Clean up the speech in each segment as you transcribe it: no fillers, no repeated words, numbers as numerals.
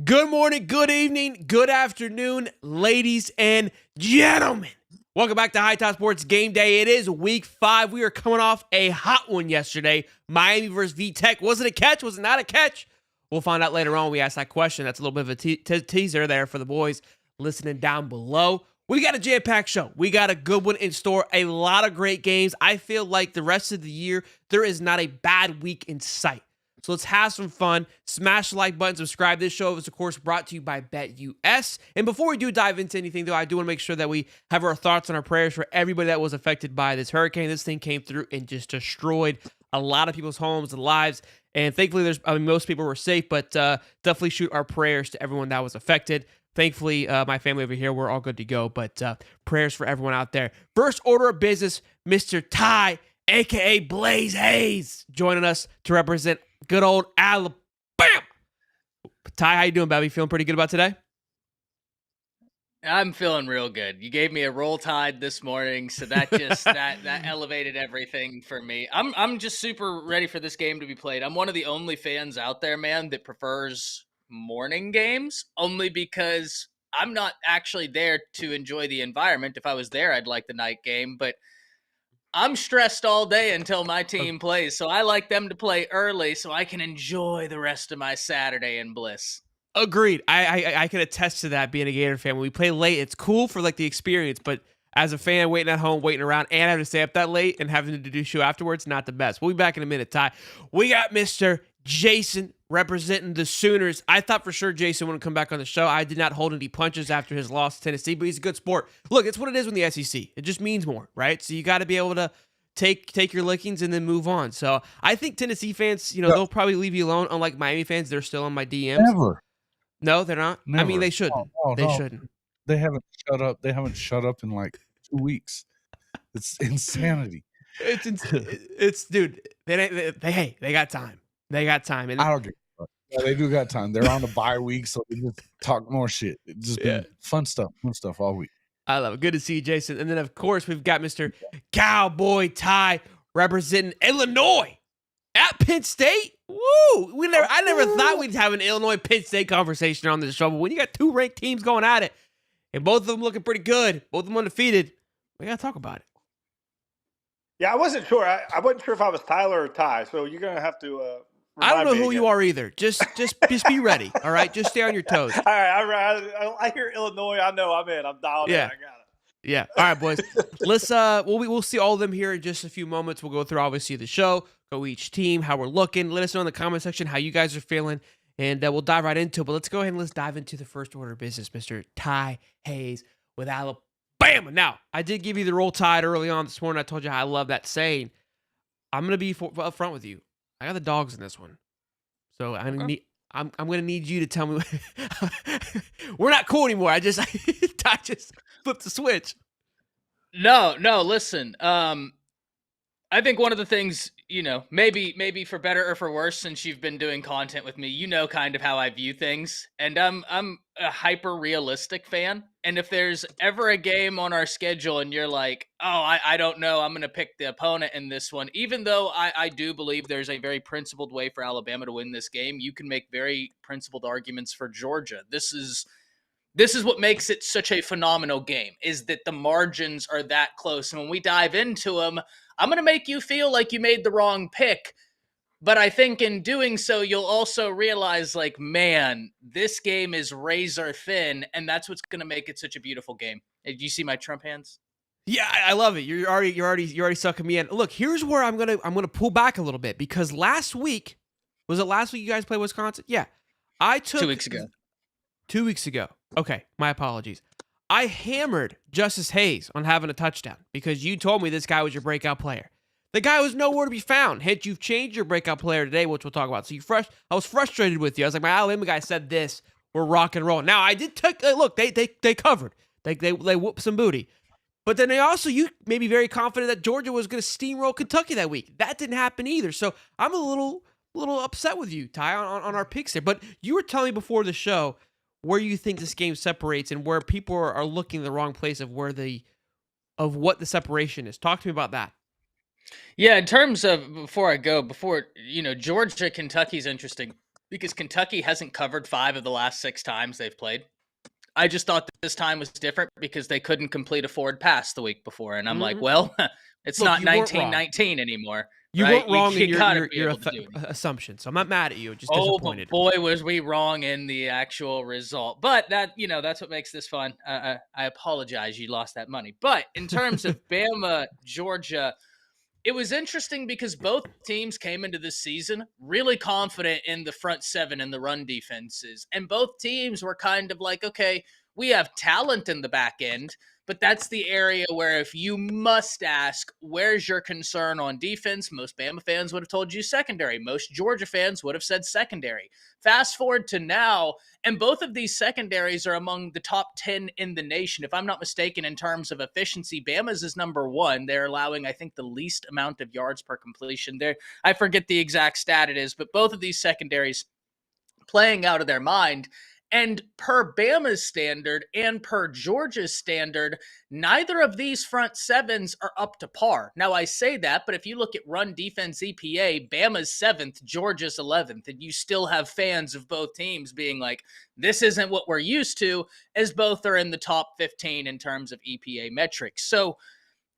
Good morning, good evening, good afternoon, ladies and gentlemen. Welcome back to High Top Sports Game Day. It is week 5. We are coming off a hot one yesterday. Miami versus VTech. Was it a catch? Was it not a catch? We'll find out later on. We asked that question. That's a little bit of a teaser there for the boys listening down below. We got a jam-packed show. We got a good one in store. A lot of great games. I feel like the rest of the year, there is not a bad week in sight. So let's have some fun. Smash the like button, subscribe. This show is, of course, brought to you by BetUS. And before we do dive into anything, though, I do want to make sure that we have our thoughts and our prayers for everybody that was affected by this hurricane. This thing came through and just destroyed a lot of people's homes and lives. And thankfully, most people were safe, but definitely shoot our prayers to everyone that was affected. Thankfully, my family over here, we're all good to go, but prayers for everyone out there. First order of business, Mr. Ty, a.k.a. Blaze Hayes, joining us to represent good old Alabama. Ty, how you doing, baby? Feeling pretty good about today? I'm feeling real good. You gave me a roll tide this morning, so that just that elevated everything for me. I'm just super ready for this game to be played. I'm one of the only fans out there, man, that prefers morning games, only because I'm not actually there to enjoy the environment. If I was there, I'd like the night game, but I'm stressed all day until my team plays, so I like them to play early so I can enjoy the rest of my Saturday in bliss. Agreed. I can attest to that, being a Gator fan. When we play late, it's cool for like the experience, but as a fan waiting at home, waiting around, and having to stay up that late and having to do show afterwards, not the best. We'll be back in a minute, Ty. We got Mr. Jason representing the Sooners. I thought for sure Jason wouldn't come back on the show. I did not hold any punches after his loss to Tennessee, but he's a good sport. Look, it's what it is with the SEC. It just means more, right? So you got to be able to take your lickings and then move on. So I think Tennessee fans, they'll probably leave you alone. Unlike Miami fans, they're still on my DMs. Never. No, they're not. Never. I mean, they shouldn't. They shouldn't. They haven't shut up. They haven't shut up in like 2 weeks. It's insanity. It's dude. They got time. They got time. And I don't get it. Yeah, they do got time. They're on the bye week, so they just talk more shit. It's just been fun stuff all week. I love it. Good to see you, Jason. And then, of course, we've got Mr. Cowboy Ty representing Illinois at Penn State. Woo! I never thought we'd have an Illinois-Penn State conversation on this show, but when you got 2 ranked teams going at it, and both of them looking pretty good, both of them undefeated, we got to talk about it. Yeah, I wasn't sure. I wasn't sure if I was Tyler or Ty, so you're going to have to I don't know who you are either. Just be ready, all right? Just stay on your toes. All right, I hear Illinois. I know I'm in. I'm dialed in. I got it. Yeah. All right, boys. Let's we'll see all of them here in just a few moments. We'll go through obviously the show, go each team, how we're looking. Let us know in the comment section how you guys are feeling, and we'll dive right into it. But let's go ahead and let's dive into the first order of business, Mr. Ty Hayes with Alabama. Now, I did give you the roll tide early on this morning. I told you how I love that saying. I'm gonna be up front with you. I got the dogs in this one, so I'm gonna need you to tell me. We're not cool anymore. I just flipped the switch. No. Listen, I think one of the things, maybe for better or for worse, since you've been doing content with me, kind of how I view things, and I'm a hyper realistic fan. And if there's ever a game on our schedule and you're like, oh, I don't know, I'm going to pick the opponent in this one, even though I do believe there's a very principled way for Alabama to win this game, you can make very principled arguments for Georgia. This is what makes it such a phenomenal game, is that the margins are that close. And when we dive into them, I'm going to make you feel like you made the wrong pick. But I think in doing so, you'll also realize, like, man, this game is razor thin, and that's what's going to make it such a beautiful game. Do you see my Trump hands? Yeah, I love it. You're already sucking me in. Look, here's where I'm gonna pull back a little bit, because last week, was it last week you guys played Wisconsin? Yeah, I took 2 weeks ago. 2 weeks ago. Okay, my apologies. I hammered Justice Hayes on having a touchdown because you told me this guy was your breakout player. The guy was nowhere to be found. Hence, you've changed your breakout player today, which we'll talk about. So I was frustrated with you. I was like, my Alabama guy said this. We're rock and roll. Now, I did take look. They covered. They whooped some booty. But then you made me very confident that Georgia was going to steamroll Kentucky that week. That didn't happen either. So I'm a little upset with you, Ty, on our picks there. But you were telling me before the show where you think this game separates and where people are looking in the wrong place of what the separation is. Talk to me about that. Yeah, in terms of, Georgia, Kentucky's interesting. because Kentucky hasn't covered 5 of the last 6 times they've played. I just thought that this time was different because they couldn't complete a forward pass the week before. And I'm like, well, it's Look, not you weren't wrong. 1919 anymore. You right? weren't wrong in gotta be your able to do it. assumption, so I'm not mad at you. Just Oh, disappointed. but boy, was we wrong in the actual result. But that, that's what makes this fun. I apologize you lost that money. But in terms of Bama, Georgia, it was interesting because both teams came into this season really confident in the front seven and the run defenses. And both teams were kind of like, okay, we have talent in the back end, but that's the area where if you must ask, where's your concern on defense? Most Bama fans would have told you secondary. Most Georgia fans would have said secondary. Fast forward to now, and both of these secondaries are among the top 10 in the nation. If I'm not mistaken, in terms of efficiency, Bama's is number 1. They're allowing, I think, the least amount of yards per completion. I forget the exact stat it is, but both of these secondaries playing out of their mind. And per Bama's standard and per Georgia's standard, neither of these front sevens are up to par. Now, I say that, but if you look at run defense EPA, Bama's 7th, Georgia's 11th, and you still have fans of both teams being like, this isn't what we're used to, as both are in the top 15 in terms of EPA metrics. So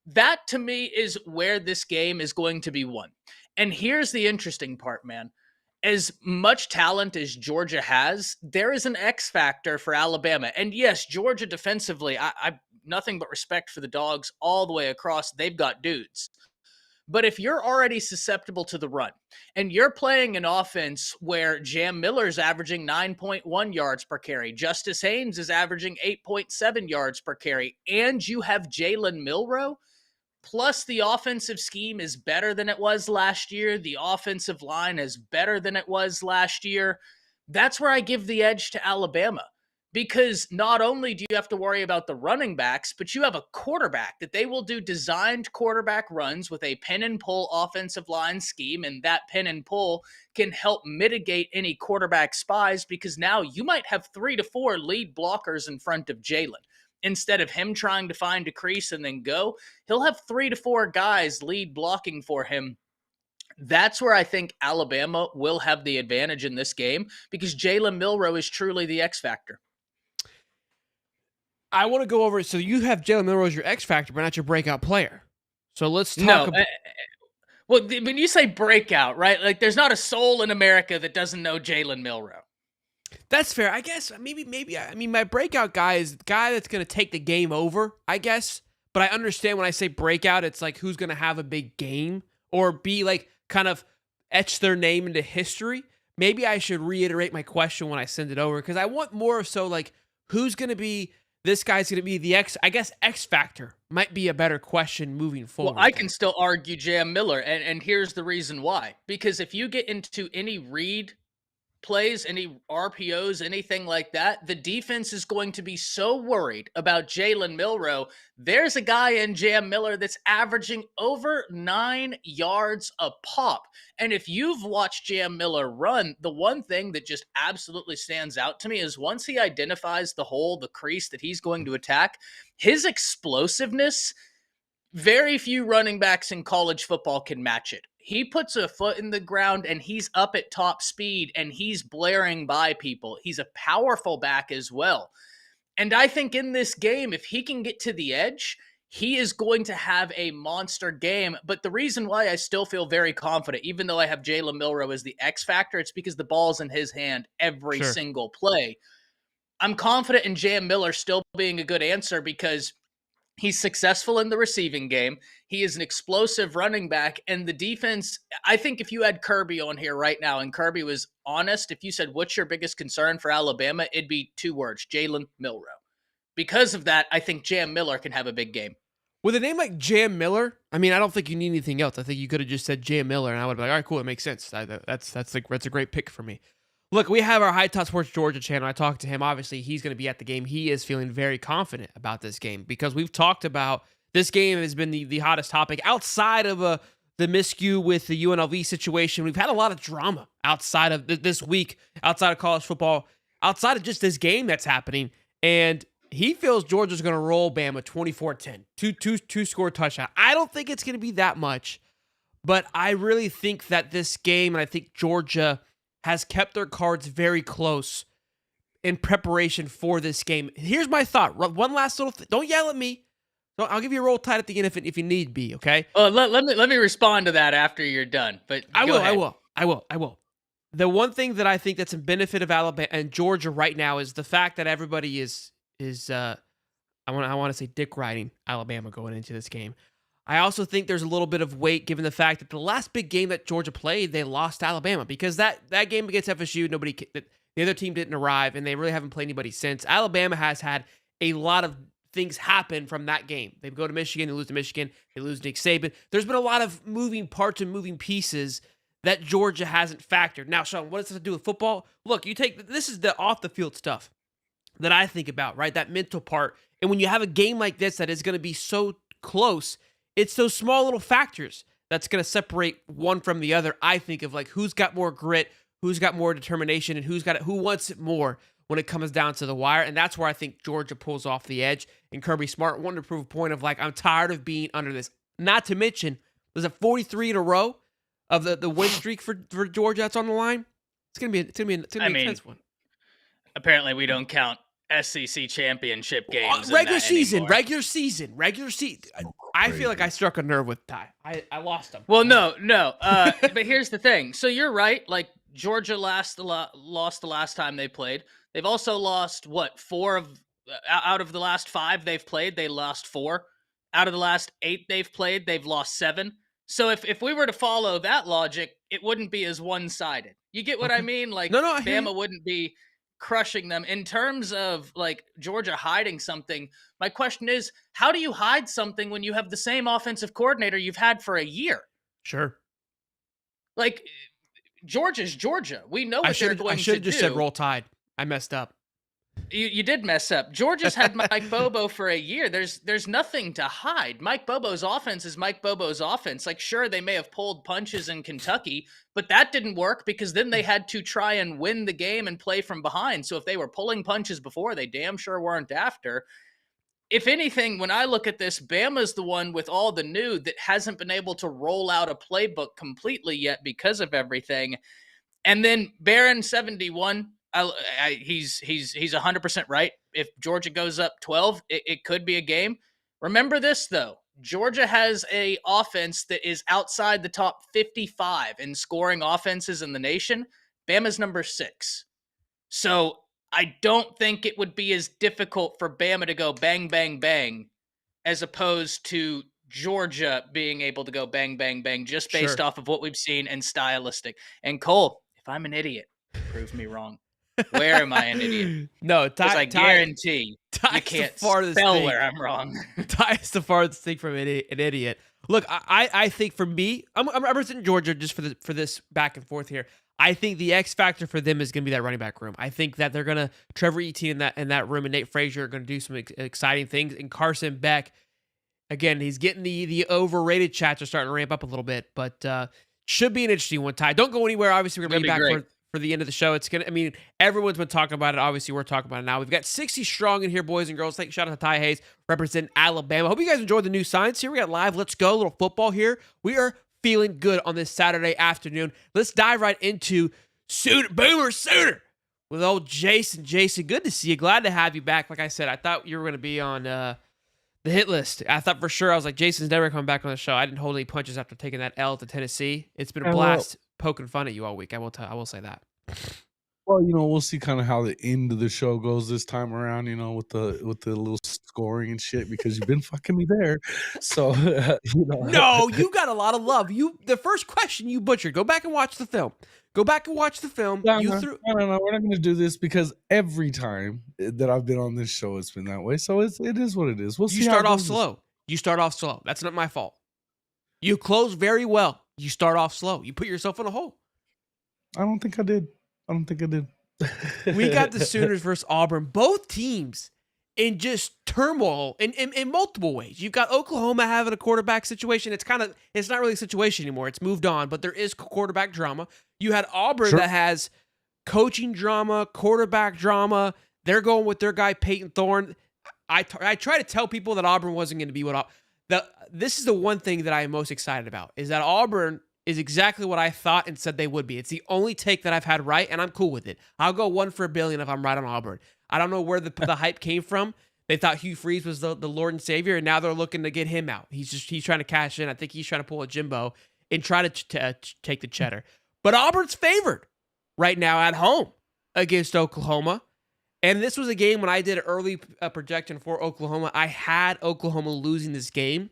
that, to me, is where this game is going to be won. And here's the interesting part, man. As much talent as Georgia has, there is an X factor for Alabama. And yes, Georgia defensively, I nothing but respect for the Dogs all the way across. They've got dudes. But if you're already susceptible to the run and you're playing an offense where Jam Miller's averaging 9.1 yards per carry, Justice Haynes is averaging 8.7 yards per carry, and you have Jalen Milroe, plus the offensive scheme is better than it was last year. The offensive line is better than it was last year. That's where I give the edge to Alabama, because not only do you have to worry about the running backs, but you have a quarterback that they will do designed quarterback runs with a pin and pull offensive line scheme. And that pin and pull can help mitigate any quarterback spies, because now you might have 3 to 4 lead blockers in front of Jalen. Instead of him trying to find a crease and then go, he'll have 3 to 4 guys lead blocking for him. That's where I think Alabama will have the advantage in this game, because Jalen Milroe is truly the X factor. I want to go over it. So you have Jalen Milroe as your X factor, but not your breakout player. So let's talk about... Well, when you say breakout, right? Like, there's not a soul in America that doesn't know Jalen Milroe. That's fair. I guess maybe. I mean, my breakout guy is the guy that's going to take the game over, I guess. But I understand when I say breakout, it's like who's going to have a big game or be like kind of etch their name into history. Maybe I should reiterate my question when I send it over, because I want more so like who's going to be, this guy's going to be the X factor might be a better question moving forward. Well, I can still argue Jam Miller, and here's the reason why. Because if you get into any read plays, any RPOs, anything like that, the defense is going to be so worried about Jalen Milroe. There's a guy in Jam Miller that's averaging over 9 yards a pop. And if you've watched Jam Miller run, the one thing that just absolutely stands out to me is once he identifies the hole, the crease that he's going to attack, his explosiveness, very few running backs in college football can match it. He puts a foot in the ground and he's up at top speed and he's blaring by people. He's a powerful back as well. And I think in this game, if he can get to the edge, he is going to have a monster game. But the reason why I still feel very confident, even though I have Jalen Milroe as the X factor, it's because the ball's in his hand every single play. I'm confident in Jam Miller still being a good answer because he's successful in the receiving game. He is an explosive running back. And the defense, I think if you had Kirby on here right now and Kirby was honest, if you said, what's your biggest concern for Alabama? It'd be 2 words, Jalen Milroe. Because of that, I think Jam Miller can have a big game. With a name like Jam Miller, I mean, I don't think you need anything else. I think you could have just said Jam Miller and I would be like, all right, cool, it makes sense. That's a great pick for me. Look, we have our High Top Sports Georgia channel. I talked to him. Obviously, he's going to be at the game. He is feeling very confident about this game because we've talked about this game has been the hottest topic outside of the miscue with the UNLV situation. We've had a lot of drama outside of this week, outside of college football, outside of just this game that's happening. And he feels Georgia's going to roll Bama 24-10, two score touchdown. I don't think it's going to be that much, but I really think that this game, and I think Georgia has kept their cards very close in preparation for this game. Here's my thought. One last little thing. Don't yell at me. I'll give you a roll tide at the end if you need be, okay? Let me respond to that after you're done. But I go ahead. will. The one thing that I think that's a benefit of Alabama and Georgia right now is the fact that everybody is I want to say dick riding Alabama going into this game. I also think there's a little bit of weight given the fact that the last big game that Georgia played, they lost to Alabama because that game against FSU, the other team didn't arrive, and they really haven't played anybody since. Alabama has had a lot of things happen from that game. They go to Michigan, they lose to Michigan, they lose Nick Saban. There's been a lot of moving parts and moving pieces that Georgia hasn't factored. Now, Sean, what does this have to do with football? Look, this is the off the field stuff that I think about, right? That mental part. And when you have a game like this that is going to be so close, it's those small little factors that's going to separate one from the other. I think of like who's got more grit, who's got more determination, and who wants it more when it comes down to the wire. And that's where I think Georgia pulls off the edge. And Kirby Smart wanted to prove a point of like, I'm tired of being under this. Not to mention, there's a 43 in a row of the win streak for Georgia that's on the line. It's gonna be an intense one. Apparently, we don't count SEC championship games. Regular season. I feel like I struck a nerve with Ty. I lost him. Well, no. But here's the thing. So you're right. Like Georgia lost the last time they played. They've also lost out of the last 5 they've played. They lost 4 out of the last 8 they've played. They've lost 7. So if we were to follow that logic, it wouldn't be as one-sided. You get what I mean? Like Bama wouldn't be crushing them. In terms of like Georgia hiding something, my question is, how do you hide something when you have the same offensive coordinator you've had for a year? Sure. Like Georgia's Georgia. We know what they're going to do. I should have just said roll tide. I messed up. You did mess up. Georgia's had Mike Bobo for a year. There's nothing to hide. Mike Bobo's offense is Mike Bobo's offense. Like, sure, they may have pulled punches in Kentucky, but that didn't work because then they had to try and win the game and play from behind. So if they were pulling punches before, they damn sure weren't after. If anything, when I look at this, Bama's the one with all the new that hasn't been able to roll out a playbook completely yet because of everything. And then Barron 71. He's 100% right. If Georgia goes up 12, it could be a game. Remember this, though. Georgia has a offense that is outside the top 55 in scoring offenses in the nation. Bama's number 6. So I don't think it would be as difficult for Bama to go bang, bang, bang, as opposed to Georgia being able to go bang, bang, bang, just based off of what we've seen and stylistic. And Cole, if I'm an idiot, prove me wrong. Where am I an idiot? No, I guarantee you can't spell where I'm wrong. Ty is the farthest thing from an idiot. Look, I think for me, I'm representing Georgia just for this back and forth here. I think the X factor for them is going to be that running back room. I think that they're going to Trevor Etienne in that room and Nate Frazier are going to do some exciting things. And Carson Beck, again, he's getting the overrated chats are starting to ramp up a little bit, but should be an interesting one. Ty, don't go anywhere. Obviously, we're going to be back for the end of the show. Everyone's been talking about it. Obviously, we're talking about it now. We've got 60 strong in here, boys and girls. Shout out to Ty Hayes, representing Alabama. Hope you guys enjoyed the new signs here. We got live. Let's go. A little football here. We are feeling good on this Saturday afternoon. Let's dive right into Boomer Sooner with old Jason. Jason, good to see you. Glad to have you back. Like I said, I thought you were going to be on the hit list. I thought for sure. I was like, Jason's never coming back on the show. I didn't hold any punches after taking that L to Tennessee. It's been a blast poking fun at you all week. I will say that. Well, we'll see kind of how the end of the show goes this time around, with the little scoring and shit, because you've been fucking me there. So, No, you got a lot of love. The first question you butchered. Go back and watch the film. No, we're not going to do this because every time that I've been on this show, it's been that way. So it is what it is. We'll see. You start off slow. That's not my fault. You close very well. You start off slow. You put yourself in a hole. I don't think I did. We got the Sooners versus Auburn. Both teams in just turmoil in multiple ways. You've got Oklahoma having a quarterback situation. It's not really a situation anymore. It's moved on, but there is quarterback drama. You had Auburn that has coaching drama, quarterback drama. They're going with their guy, Peyton Thorne. I try to tell people that Auburn wasn't going to be what this is the one thing that I am most excited about is that Auburn is exactly what I thought and said they would be. It's the only take that I've had right, and I'm cool with it. I'll go 1 for $1 billion if I'm right on Auburn. I don't know where the hype came from. They thought Hugh Freeze was the Lord and Savior, and now they're looking to get him out. He's trying to cash in. I think he's trying to pull a Jimbo and try to take the cheddar. But Auburn's favored right now at home against Oklahoma. And this was a game when I did an early projection for Oklahoma. I had Oklahoma losing this game.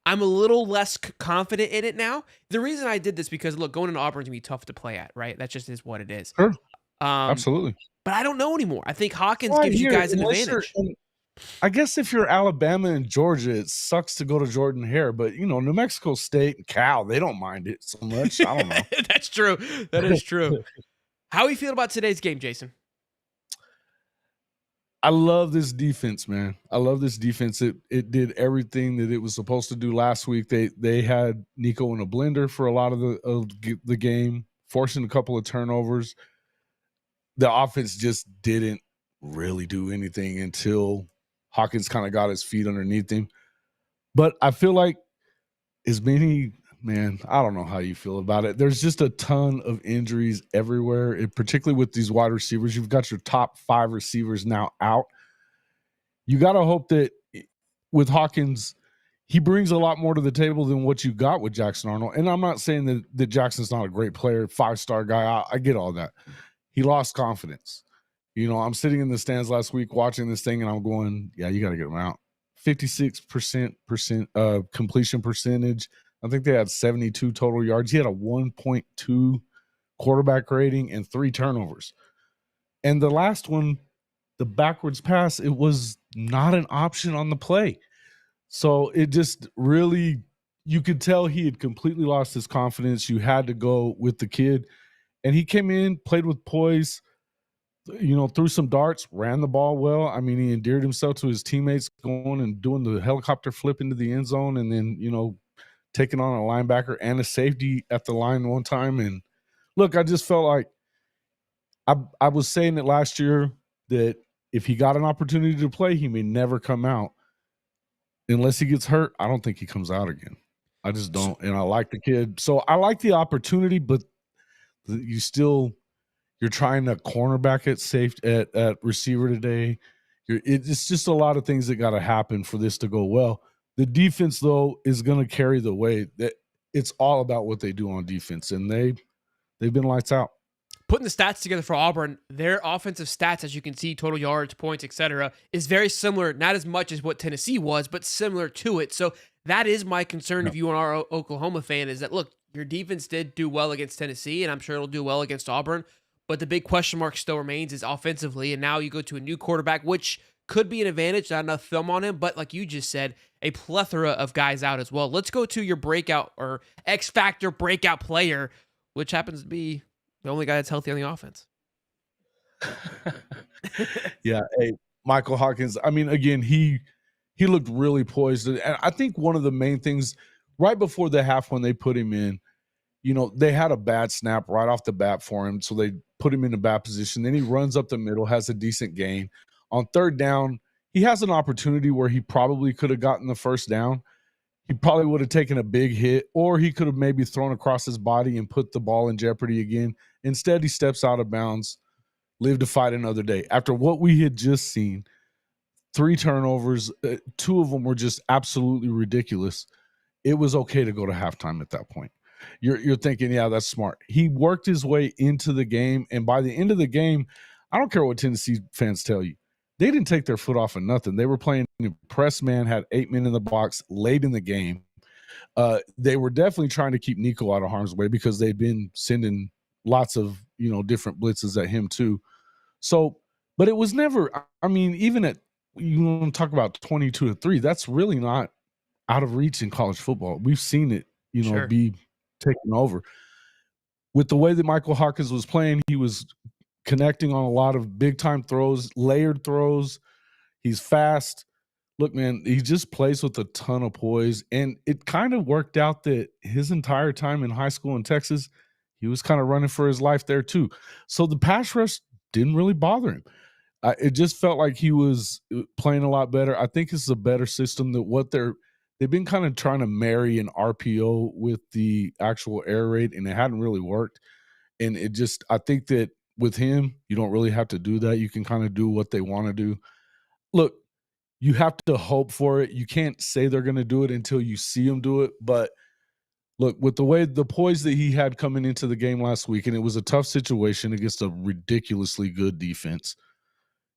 I'm a little less confident in it now. The reason I did this because, look, going into Auburn is going to be tough to play at, right? That just is what it is. Sure. Absolutely. But I don't know anymore. I think Hawkins gives you guys an advantage. I guess if you're Alabama and Georgia, it sucks to go to Jordan Hare. But, New Mexico State and Cal, they don't mind it so much. I don't know. That's true. That is true. How are you feel about today's game, Jason? I love this defense, man. I love this defense. It did everything that it was supposed to do last week. They had Nico in a blender for a lot of the game, forcing a couple of turnovers. The offense just didn't really do anything until Hawkins kind of got his feet underneath him. But I feel like I don't know how you feel about it. There's just a ton of injuries everywhere, particularly with these wide receivers. You've got your top 5 receivers now out. You got to hope that with Hawkins, he brings a lot more to the table than what you got with Jackson Arnold. And I'm not saying that Jackson's not a great player, 5-star guy. I get all that. He lost confidence. I'm sitting in the stands last week watching this thing, and I'm going, yeah, you got to get him out. 56% completion percentage. I think they had 72 total yards. He had a 1.2 quarterback rating and 3 turnovers. And the last one, the backwards pass, it was not an option on the play. So it just really, you could tell he had completely lost his confidence. You had to go with the kid. And he came in, played with poise, threw some darts, ran the ball well. I mean, he endeared himself to his teammates going and doing the helicopter flip into the end zone and then, taking on a linebacker and a safety at the line one time. And look, I just felt like I was saying it last year that if he got an opportunity to play, he may never come out. Unless he gets hurt, I don't think he comes out again. I just don't. And I like the kid. So I like the opportunity, but you're trying to cornerback at at receiver today. It's just a lot of things that got to happen for this to go well. The defense, though, is going to carry the weight. That it's all about what they do on defense, and they've been lights out. Putting the stats together for Auburn, their offensive stats, as you can see, total yards, points, etc., is very similar, not as much as what Tennessee was, but similar to it. So that is my concern if you are an Oklahoma fan, is that, look, your defense did do well against Tennessee, and I'm sure it'll do well against Auburn, but the big question mark still remains is offensively, and now you go to a new quarterback, which could be an advantage, not enough film on him, but like you just said, a plethora of guys out as well. Let's go to your breakout or X-Factor breakout player, which happens to be the only guy that's healthy on the offense. Yeah. Hey, Michael Hawkins. I mean, again, he looked really poised. And I think one of the main things right before the half when they put him in, they had a bad snap right off the bat for him. So they put him in a bad position. Then he runs up the middle, has a decent gain. On 3rd down, he has an opportunity where he probably could have gotten the 1st down. He probably would have taken a big hit, or he could have maybe thrown across his body and put the ball in jeopardy again. Instead, he steps out of bounds, live to fight another day. After what we had just seen, 3 turnovers, 2 of them were just absolutely ridiculous. It was okay to go to halftime at that point. You're thinking, yeah, that's smart. He worked his way into the game, and by the end of the game, I don't care what Tennessee fans tell you. They didn't take their foot off of nothing. They were playing press man, had 8 men in the box late in the game. They were definitely trying to keep Nico out of harm's way because they'd been sending lots of, different blitzes at him too. So, but it was never, I mean, even at, you want to talk about 22-3, that's really not out of reach in college football. We've seen it, Sure. be taken over. With the way that Michael Hawkins was playing, he was connecting on a lot of big-time throws, layered throws. He's fast. Look, man, he just plays with a ton of poise. And it kind of worked out that his entire time in high school in Texas, he was kind of running for his life there too. So the pass rush didn't really bother him. It just felt like he was playing a lot better. I think it's a better system than what they're they've been kind of trying to marry an RPO with the actual air raid, and it hadn't really worked. And I think that with him, you don't really have to do that. You can kind of do what they want to do. Look, you have to hope for it. You can't say they're going to do it until you see them do it. But look, with the poise that he had coming into the game last week, and it was a tough situation against a ridiculously good defense.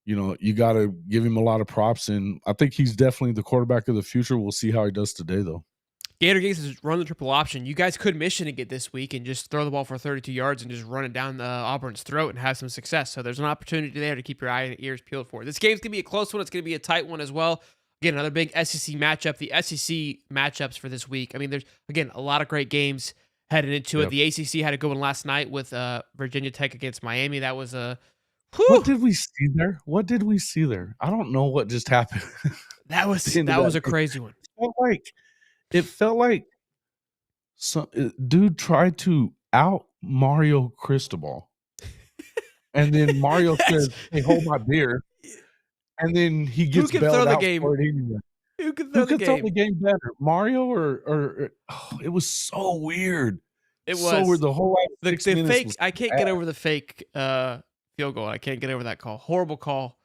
You got to give him a lot of props, and I think he's definitely the quarterback of the future. We'll see how he does today, though. Gator Gates has run the triple option. You guys could Michigan it this week and just throw the ball for 32 yards and just run it down Auburn's throat and have some success. So there's an opportunity there to keep your eye and ears peeled for. This game's going to be a close one. It's going to be a tight one as well. Again, another big SEC matchup. The SEC matchups for this week. I mean, there's, again, a lot of great games headed into it. The ACC had a good one last night with Virginia Tech against Miami. That was a... What did we see there? I don't know what just happened. That was a crazy one. It felt like some dude tried to out Mario Cristobal. And then Mario says, "Hey, hold my beer." And then he gets bailed out for it anyway. Who can throw the game better, Mario or it was so weird. It was so weird. The whole the fake. I can't get over the fake field goal. I can't get over that call. Horrible call.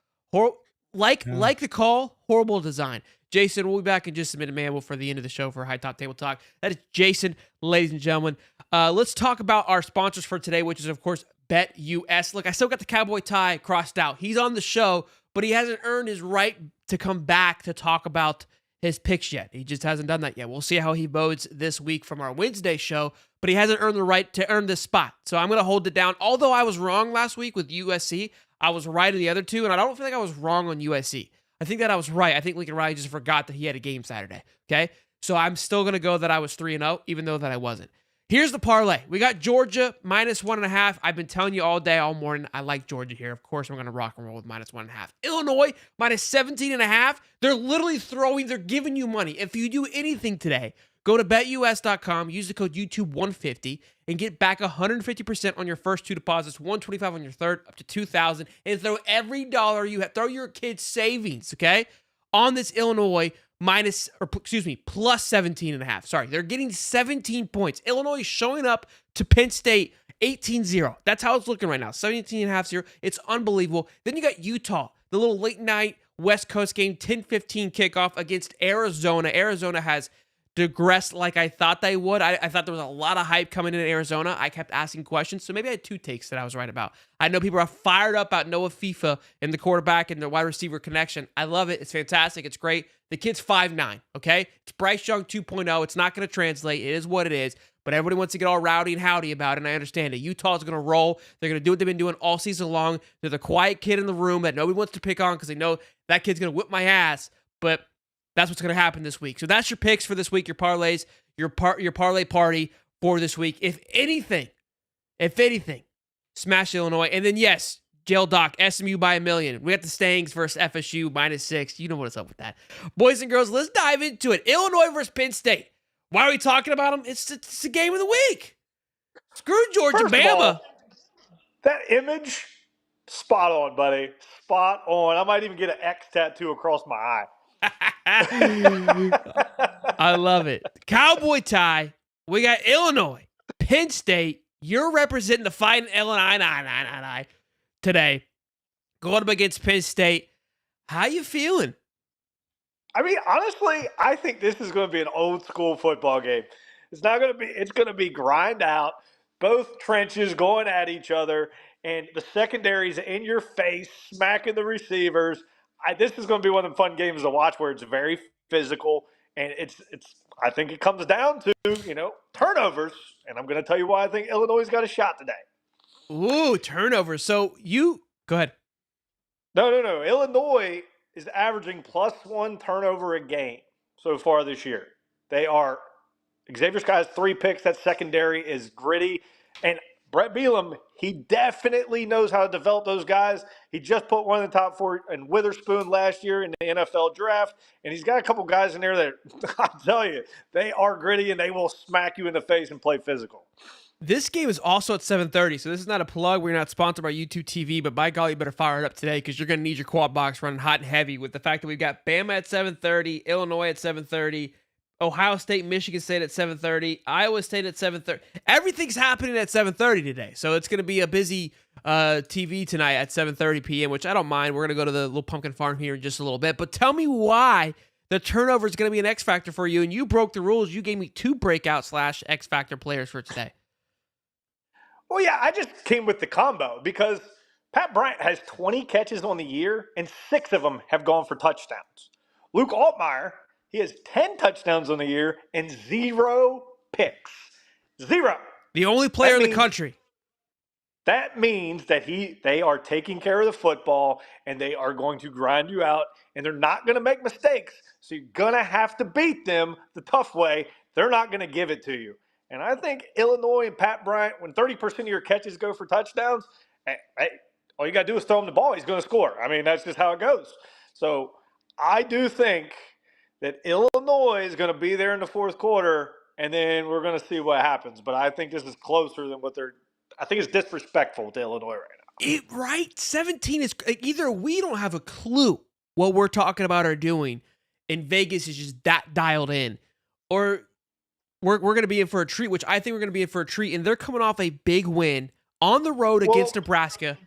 Like the call. Horrible design. Jason, we'll be back in just a minute, man. For the end of the show for High Top Table Talk. That is Jason, ladies and gentlemen. Let's talk about our sponsors for today, which is, of course, BetUS. Look, I still got the cowboy tie crossed out. He's on the show, but he hasn't earned his right to come back to talk about his picks yet. He just hasn't done that yet. We'll see how he votes this week from our Wednesday show, but he hasn't earned the right to earn this spot. So I'm going to hold it down. Although I was wrong last week with USC, I was right in the other two, and I don't feel like I was wrong on USC. I think that I was right. I think Lincoln Riley just forgot that he had a game Saturday, okay? So I'm still going to go that I was 3-0, even though that I wasn't. Here's the parlay. We got Georgia -1.5. I've been telling you all day, all morning, I like Georgia here. Of course, I'm going to rock and roll with -1.5. Illinois, -17.5. They're giving you money. If you do anything today, go to betus.com, use the code YouTube150, and get back 150% on your first two deposits, $125 on your third, up to $2,000, and throw every dollar you have. Throw your kids' savings, okay, on this Illinois plus 17.5. Sorry, they're getting 17 points. Illinois is showing up to Penn State 18-0. That's how it's looking right now. 17.5-0. It's unbelievable. Then you got Utah, the little late night West Coast game, 10:15 kickoff against Arizona. Arizona has digressed like I thought they would. I thought there was a lot of hype coming in Arizona. I kept asking questions, so maybe I had two takes that I was right about. I know people are fired up about Noah FIFA and the quarterback and the wide receiver connection. I love it. It's fantastic. It's great. The kid's 5'9", okay? It's Bryce Young 2.0. It's not going to translate. It is what it is, but everybody wants to get all rowdy and howdy about it, and I understand it. Utah's going to roll. They're going to do what they've been doing all season long. They're the quiet kid in the room that nobody wants to pick on because they know that kid's going to whip my ass, but that's what's going to happen this week. So that's your picks for this week, your parlays, your parlay party for this week. If anything, smash Illinois. And then, yes, Jail Doc, SMU by 1 million. We got the Stangs versus FSU -6. You know what's up with that. Boys and girls, let's dive into it. Illinois versus Penn State. Why are we talking about them? It's the game of the week. Screw Georgia, Bama. That image, spot on, buddy. Spot on. I might even get an X tattoo across my eye. I love it. Cowboy tie. We got Illinois, Penn State. You're representing the Fighting Illini today. Going up against Penn State. How you feeling? I mean, honestly, I think this is going to be an old school football game. It's going to be grind out, both trenches going at each other, and the secondary's in your face, smacking the receivers. This is going to be one of the fun games to watch where it's very physical, and I think it comes down to, turnovers, and I'm going to tell you why I think Illinois got a shot today. Ooh, turnovers. So go ahead. No. Illinois is averaging +1 turnover a game so far this year. Xavier Sky has 3 picks. That secondary is gritty, and Brett Bielema, he definitely knows how to develop those guys. He just put one in the top 4 in Witherspoon last year in the NFL draft, and he's got a couple guys in there that, I'll tell you, they are gritty and they will smack you in the face and play physical. This game is also at 7:30, so this is not a plug. We're not sponsored by YouTube TV, but by golly, you better fire it up today because you're going to need your quad box running hot and heavy with the fact that we've got Bama at 7:30, Illinois at 7:30, Ohio State, Michigan State at 7:30, Iowa State at 7:30. Everything's happening at 7:30 today, so it's going to be a busy TV tonight at 7:30 p.m., which I don't mind. We're going to go to the little pumpkin farm here in just a little bit, but tell me why the turnover is going to be an X factor for you, and you broke the rules. You gave me 2 breakout / X factor players for today. Well, yeah, I just came with the combo because Pat Bryant has 20 catches on the year, and 6 of them have gone for touchdowns. Luke Altmaier, he has 10 touchdowns on the year and 0 picks. 0. The only player in the country. That means that they are taking care of the football, and they are going to grind you out, and they're not going to make mistakes. So you're going to have to beat them the tough way. They're not going to give it to you. And I think Illinois and Pat Bryant, when 30% of your catches go for touchdowns, hey, all you got to do is throw him the ball. He's going to score. I mean, that's just how it goes. So I do think that Illinois is going to be there in the fourth quarter, and then we're going to see what happens. But I think this is closer than what I think it's disrespectful to Illinois right now. Right? 17 is either we don't have a clue what we're talking about or doing, and Vegas is just that dialed in, or we're going to be in for a treat, which I think we're going to be in for a treat, and they're coming off a big win on the road against Nebraska.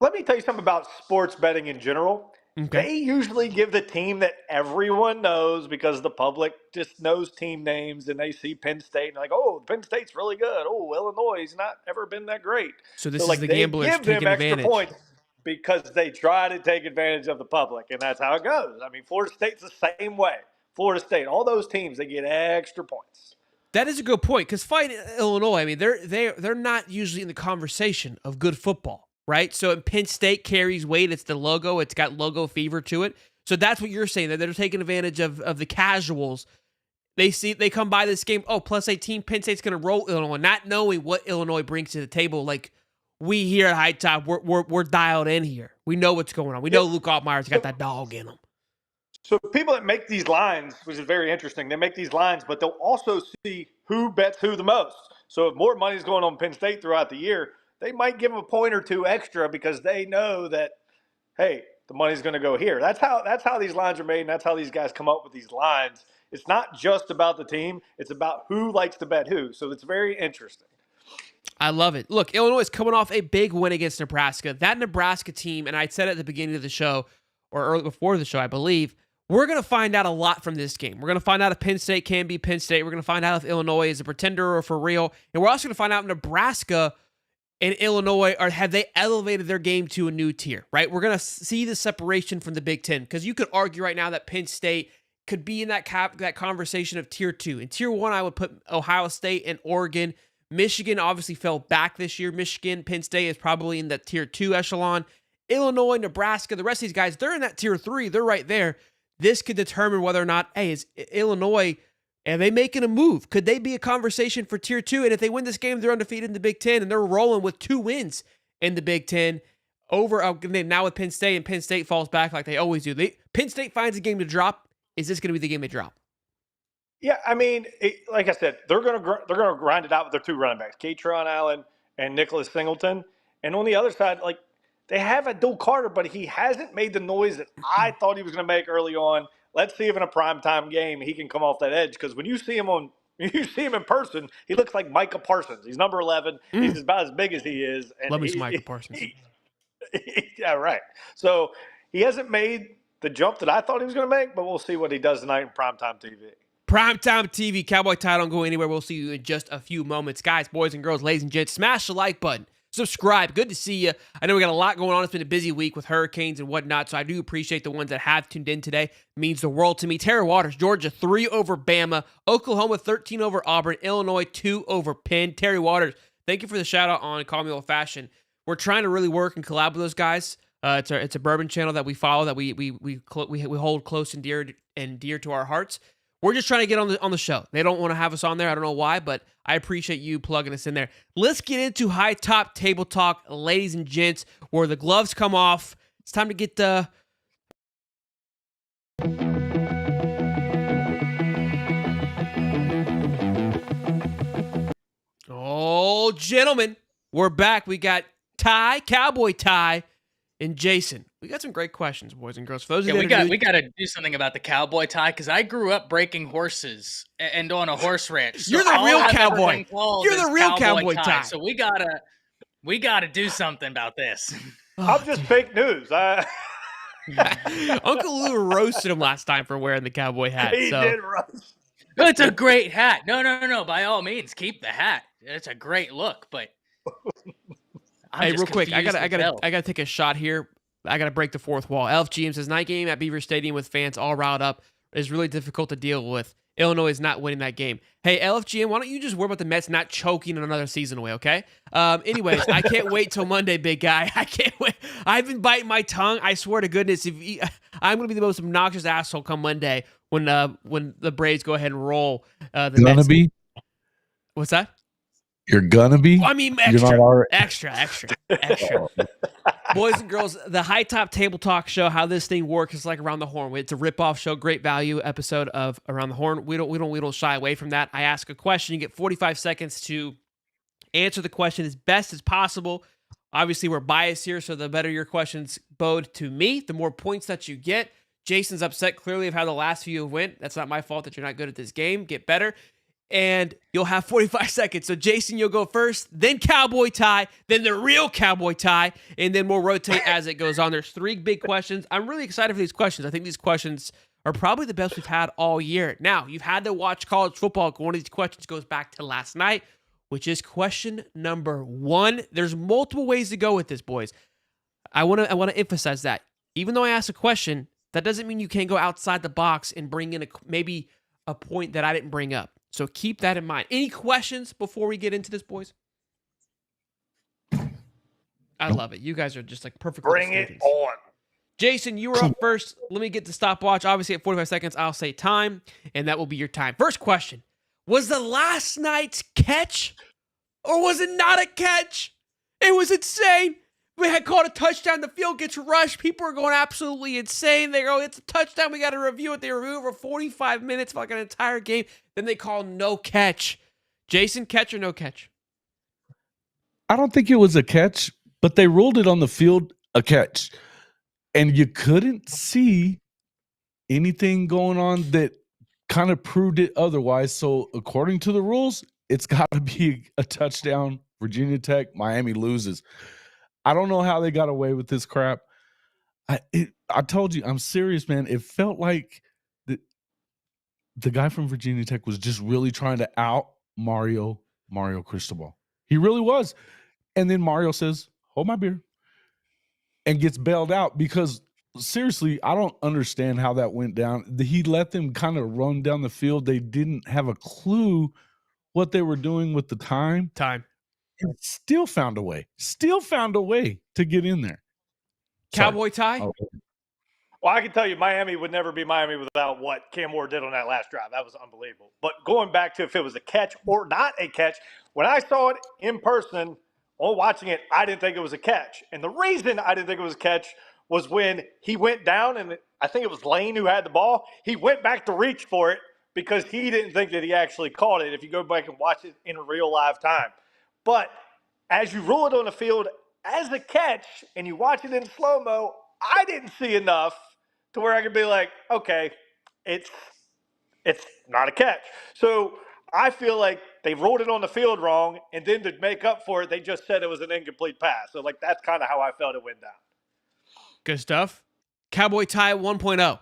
Let me tell you something about sports betting in general. Okay. They usually give the team that everyone knows because the public just knows team names, and they see Penn State and they're like, oh, Penn State's really good. Oh, Illinois has not ever been that great. So this is the gamblers give taking them extra advantage. Points because they try to take advantage of the public, and that's how it goes. I mean, Florida State's the same way. Florida State, all those teams, they get extra points. That is a good point because fight Illinois, I mean, they're not usually in the conversation of good football, right? So Penn State carries weight. It's the logo. It's got logo fever to it. So that's what you're saying, that they're taking advantage of the casuals. They come by this game, oh, plus 18, Penn State's going to roll Illinois, not knowing what Illinois brings to the table. Like we here at High Top, we're dialed in here. We know what's going on. We know Luke Altmaier's got that dog in him. So people that make these lines, which is very interesting, they make these lines, but they'll also see who bets who the most. So if more money is going on Penn State throughout the year, they might give them a point or two extra because they know that, hey, the money's going to go here. That's how these lines are made, and that's how these guys come up with these lines. It's not just about the team. It's about who likes to bet who. So it's very interesting. I love it. Look, Illinois is coming off a big win against Nebraska. That Nebraska team, and I said at the beginning of the show, or early before the show, I believe, we're going to find out a lot from this game. We're going to find out if Penn State can be Penn State. We're going to find out if Illinois is a pretender or for real. And we're also going to find out if Nebraska and Illinois have they elevated their game to a new tier, right? We're going to see the separation from the Big Ten because you could argue right now that Penn State could be in that conversation of tier 2. In tier 1, I would put Ohio State and Oregon. Michigan obviously fell back this year. Michigan, Penn State is probably in that tier 2 echelon. Illinois, Nebraska, the rest of these guys, they're in that tier 3. They're right there. This could determine whether or not, hey, is Illinois, are they making a move? Could they be a conversation for tier 2? And if they win this game, they're undefeated in the Big Ten, and they're rolling with 2 wins in the Big Ten over now with Penn State, and Penn State falls back like they always do. Penn State finds a game to drop. Is this going to be the game they drop? Yeah, I mean, like I said, they're gonna grind it out with their 2 running backs, Katron Allen and Nicholas Singleton. And on the other side, like, they have a Dual Carter, but he hasn't made the noise that I thought he was going to make early on. Let's see if in a primetime game he can come off that edge. Because when you see him in person, he looks like Micah Parsons. He's number 11. He's about as big as he is. And love me some Micah Parsons. Yeah, right. So he hasn't made the jump that I thought he was going to make, but we'll see what he does tonight in primetime TV. Primetime TV, Cowboy Tie, don't go anywhere. We'll see you in just a few moments. Guys, boys and girls, ladies and gents, smash the like button. Subscribe. Good to see you. I know we got a lot going on. It's been a busy week with hurricanes and whatnot, so I do appreciate the ones that have tuned in today. It means the world to me. Terry Waters, Georgia 3 over Bama. Oklahoma 13 over Auburn. Illinois 2 over Penn. Terry Waters, thank you for the shout out on Call Me Old Fashioned. We're trying to really work and collab with those guys. It's a bourbon channel that we follow that we hold close and dear to our hearts. We're just trying to get on the show. They don't want to have us on there. I don't know why, but I appreciate you plugging us in there. Let's get into High Top Table Talk, ladies and gents, where the gloves come off. It's time to get the... Oh, gentlemen, we're back. We got Ty, Cowboy Ty, And Jason, we got some great questions, boys and girls. For those of Yeah, you that are new, we got to do something about the cowboy tie because I grew up breaking horses and on a horse ranch. So You're the all real I've ever cowboy. been called You're is the real cowboy tie. So we gotta do something about this. I'm just fake news. Uncle Lou roasted him last time for wearing the cowboy hat. He So did roast. It's a great hat. No. By all means, keep the hat. It's a great look, but hey, real quick, I gotta take a shot here. I gotta break the fourth wall. LFGM says night game at Beaver Stadium with fans all riled up is really difficult to deal with. Illinois is not winning that game. Hey, LFGM, why don't you just worry about the Mets not choking another season away, okay? Anyways, I can't wait till Monday, big guy. I can't wait. I've been biting my tongue. I swear to goodness, I'm going to be the most obnoxious asshole come Monday when the Braves go ahead and roll the Gonna Mets. be? What's that? You're gonna be? I mean, extra. Boys and girls, the High Top Table Talk show, how this thing works is like Around the Horn. It's a rip-off show, great value episode of Around the Horn. We don't shy away from that. I ask a question, you get 45 seconds to answer the question as best as possible. Obviously, we're biased here, so the better your questions bode to me, the more points that you get. Jason's upset clearly of how the last few went. That's not my fault that you're not good at this game. Get better. And you'll have 45 seconds. So, Jason, you'll go first, then Cowboy Tie, then the real Cowboy Tie, and then we'll rotate as it goes on. There's 3 big questions. I'm really excited for these questions. I think these questions are probably the best we've had all year. Now, you've had to watch college football. One of these questions goes back to last night, which is question number 1. There's multiple ways to go with this, boys. I want to emphasize that. Even though I asked a question, that doesn't mean you can't go outside the box and bring in maybe a point that I didn't bring up. So keep that in mind. Any questions before we get into this, boys? I love it. You guys are just like perfect. Bring it on. Jason, you were up first. Let me get the stopwatch. Obviously, at 45 seconds, I'll say time, and that will be your time. First question. Was the last night's catch, or was it not a catch? It was insane. We had called a touchdown. The field gets rushed. People are going absolutely insane. They go, it's a touchdown. We got to review it. They review it for 45 minutes for like an entire game. Then they call no catch. Jason, catch or no catch? I don't think it was a catch, but they ruled it on the field a catch. And you couldn't see anything going on that kind of proved it otherwise. So according to the rules, it's got to be a touchdown. Virginia Tech, Miami loses. I don't know how they got away with this crap. I told you, I'm serious, man. It felt like the guy from Virginia Tech was just really trying to out Mario Cristobal. He really was. And then Mario says, hold my beer, and gets bailed out because, seriously, I don't understand how that went down. He let them kind of run down the field. They didn't have a clue what they were doing with the time. And still found a way to get in there. Cowboy Tie? Oh. Well, I can tell you Miami would never be Miami without what Cam Ward did on that last drive. That was unbelievable. But going back to if it was a catch or not a catch, when I saw it in person or watching it, I didn't think it was a catch. And the reason I didn't think it was a catch was when he went down, and I think it was Lane who had the ball. He went back to reach for it because he didn't think that he actually caught it if you go back and watch it in real live time. But as you rule it on the field as a catch and you watch it in slow-mo, I didn't see enough to where I could be like, okay, it's not a catch. So I feel like they ruled it on the field wrong, and then to make up for it, they just said it was an incomplete pass. So, like, that's kind of how I felt it went down. Good stuff. Cowboy Tie 1.0.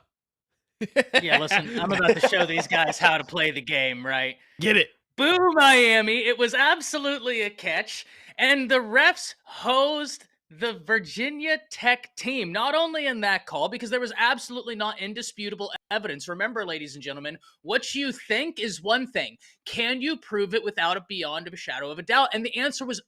Yeah, listen, I'm about to show these guys how to play the game, right? Get it. Boo, Miami. It was absolutely a catch. And the refs hosed the Virginia Tech team, not only in that call, because there was absolutely not indisputable evidence. Remember, ladies and gentlemen, what you think is one thing. Can you prove it without beyond a shadow of a doubt? And the answer was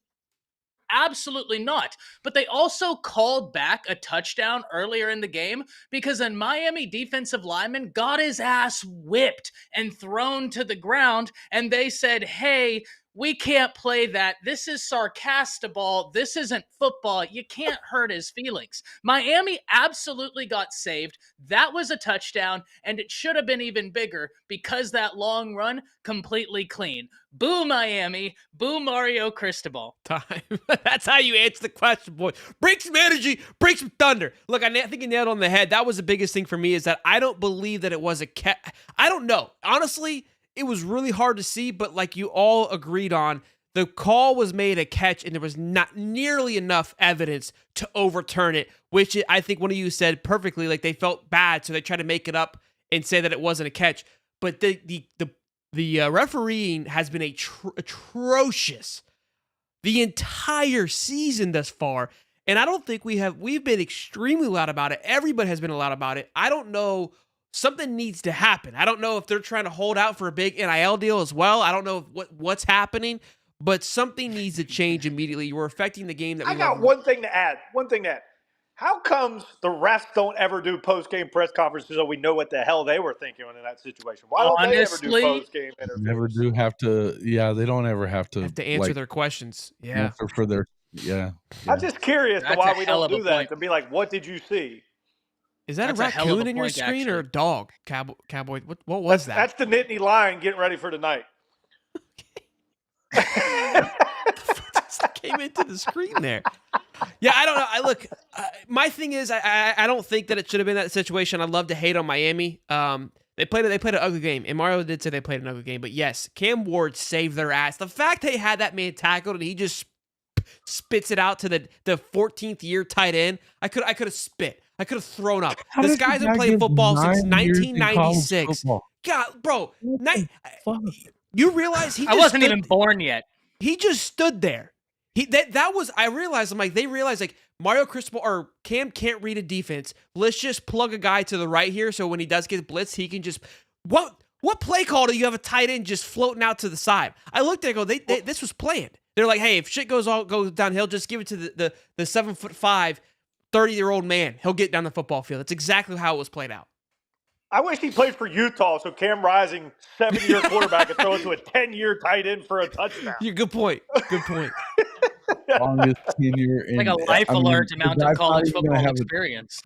absolutely not. But they also called back a touchdown earlier in the game because a Miami defensive lineman got his ass whipped and thrown to the ground. And they said, hey, we can't play that. This is sarcastaball. This isn't football. You can't hurt his feelings. Miami absolutely got saved. That was a touchdown, and it should have been even bigger because that long run, completely clean. Boo Miami. Boo Mario Cristobal. Time. That's how you answer the question, boy. Bring some energy. Bring some thunder. Look, I think you nailed it on the head. That was the biggest thing for me is that I don't believe that it was a catch. I don't know. Honestly, it was really hard to see, but like you all agreed on, the call was made a catch, and there was not nearly enough evidence to overturn it, which I think one of you said perfectly. Like they felt bad, so they tried to make it up and say that it wasn't a catch. But the refereeing has been atrocious the entire season thus far, and I don't think we've been extremely loud about it. Everybody has been loud about it. I don't know. Something needs to happen. I don't know if they're trying to hold out for a big NIL deal as well. I don't know what's happening, but something needs to change immediately. You're affecting the game that we I got one thing to add. How comes the refs don't ever do post-game press conferences so we know what the hell they were thinking in that situation? Why don't they ever do post-game interviews? Never do have to. Yeah, they don't ever have to answer their questions. Yeah, answer for their. Yeah. I'm just curious to why we don't do that. To be like, what did you see? Is that a raccoon in your screen or a dog, Cowboy? What was that? That's the Nittany Lion getting ready for tonight. Came into the screen there. Yeah, I don't know. My thing is, I don't think that it should have been that situation. I'd love to hate on Miami. They played an ugly game, and Mario did say they played an ugly game. But yes, Cam Ward saved their ass. The fact they had that man tackled and he just spits it out to the 14th year tight end, I could have spit. I could have thrown up. This guy's been playing football since 1996. God, bro, you realize I wasn't even born yet. He just stood there. I realized, I'm like, they realized, like, Mario Cristobal or Cam can't read a defense. Let's just plug a guy to the right here so when he does get blitzed, he can just, what play call do you have a tight end just floating out to the side? I looked there and go, this was planned. They're like, hey, if shit goes downhill, just give it to the 7'5", 30-year-old man. He'll get down the football field. That's exactly how it was played out. I wish he played for Utah so Cam Rising, 7-year quarterback, could throw it to a 10-year tight end for a touchdown. Yeah, good point. Good point. Longest tenure like a life alert amount of college football experience.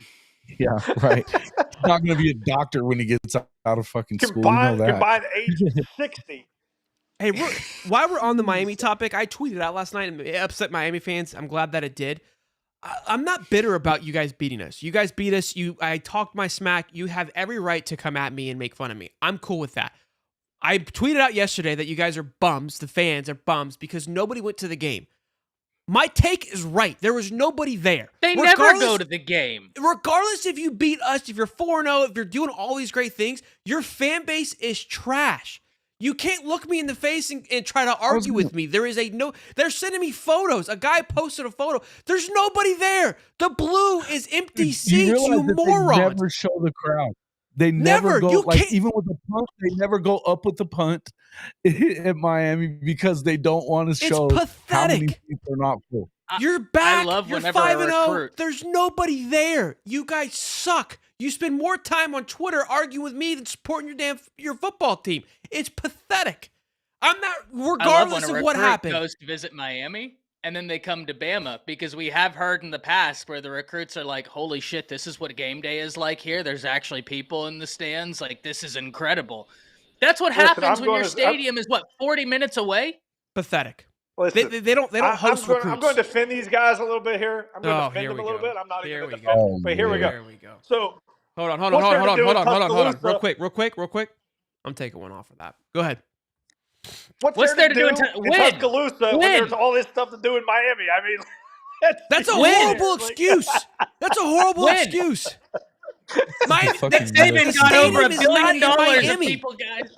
Yeah, right. He's not going to be a doctor when he gets out of fucking school. Combined age 60. Hey, while we're on the Miami topic, I tweeted out last night and it upset Miami fans. I'm glad that it did. I'm not bitter about you guys beating us. You guys beat us. I talked my smack. You have every right to come at me and make fun of me. I'm cool with that. I tweeted out yesterday that you guys are bums. The fans are bums because nobody went to the game. My take is right. There was nobody there. They never go to the game. Regardless if you beat us, if you're 4-0, if you're doing all these great things, your fan base is trash. You can't look me in the face and try to argue with me. They're sending me photos. A guy posted a photo. There's nobody there. The blue is empty seats, you morons. They never show the crowd. They never go, even with the punt, they never go up with the punt at Miami because they don't want to show how many people are not full. You're back. You're 5-0. recruit. There's nobody there. You guys suck. You spend more time on Twitter arguing with me than supporting your football team. It's pathetic. I'm not, regardless of what happened. Goes to visit Miami, and then they come to Bama because we have heard in the past where the recruits are like, "Holy shit, this is what game day is like here. There's actually people in the stands. Like this is incredible." That's what happens when your stadium is 40 minutes away. Pathetic. Listen, they don't host recruits. I'm going to defend these guys a little bit here. I'm going to defend them a little bit. I'm not even going to defend them. But here we go. So hold on. Real quick. I'm taking one off for that. Go ahead. What's there to do in Tuscaloosa when there's all this stuff to do in Miami? I mean, that's a horrible excuse. That's a horrible excuse. The stadium got over $1 billion of people, guys.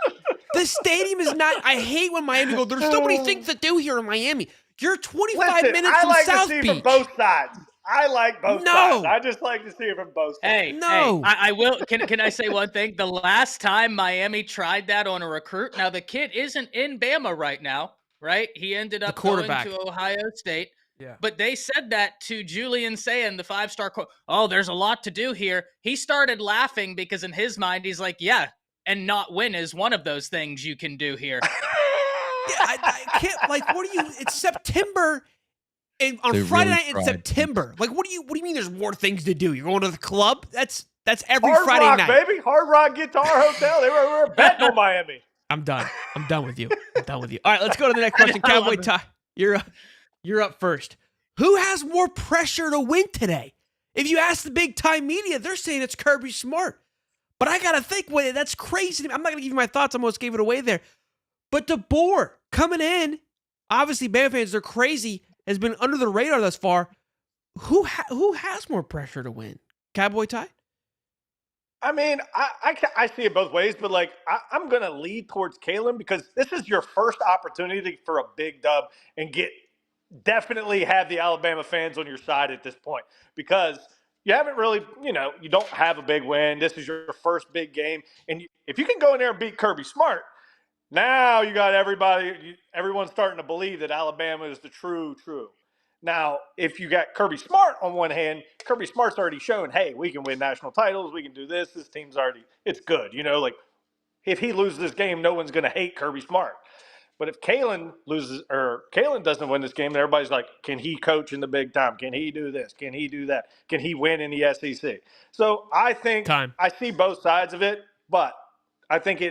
The stadium is not. I hate when Miami go, there's so many things to do here in Miami. You're 25 minutes from South Beach. I like to see from both sides. I like both sides. I just like to see it from both sides. Hey, I will. Can I say one thing? The last time Miami tried that on a recruit, now the kid isn't in Bama right now, right? He ended up going to Ohio State. Yeah. But they said that to Julian Sayin, the 5-star coach. Oh, there's a lot to do here. He started laughing because in his mind, he's like, yeah, and not win is one of those things you can do here. Yeah, I can't. Like, what do you? It's September, and on They Friday really night in tried. September. Like, what do you mean? There's more things to do? You're going to the club? That's every Hard Friday Rock, night. baby. Hard Rock Guitar Hotel. We were betting on Miami. I'm done. I'm done with you. I'm done with you. All right, let's go to the next question. I love Cowboy it. Ty, you're up first. Who has more pressure to win today? If you ask the big time media, they're saying it's Kirby Smart. But I got to think, wait, that's crazy. I'm not going to give you my thoughts. I almost gave it away there. But DeBoer coming in, obviously, Bama fans, they're crazy, has been under the radar thus far. Who has more pressure to win? Cowboy Ty? I mean, I see it both ways, but like I'm going to lead towards Kalen because this is your first opportunity for a big dub and definitely have the Alabama fans on your side at this point because you haven't really, you don't have a big win. This is your first big game. And if you can go in there and beat Kirby Smart, now you got everyone's starting to believe that Alabama is the true. Now, if you got Kirby Smart on one hand, Kirby Smart's already shown, hey, we can win national titles. We can do this. This team's it's good. Like if he loses this game, no one's going to hate Kirby Smart. But if Kalen doesn't win this game, then everybody's like, can he coach in the big time? Can he do this? Can he do that? Can he win in the SEC? So I think I see both sides of it, but I think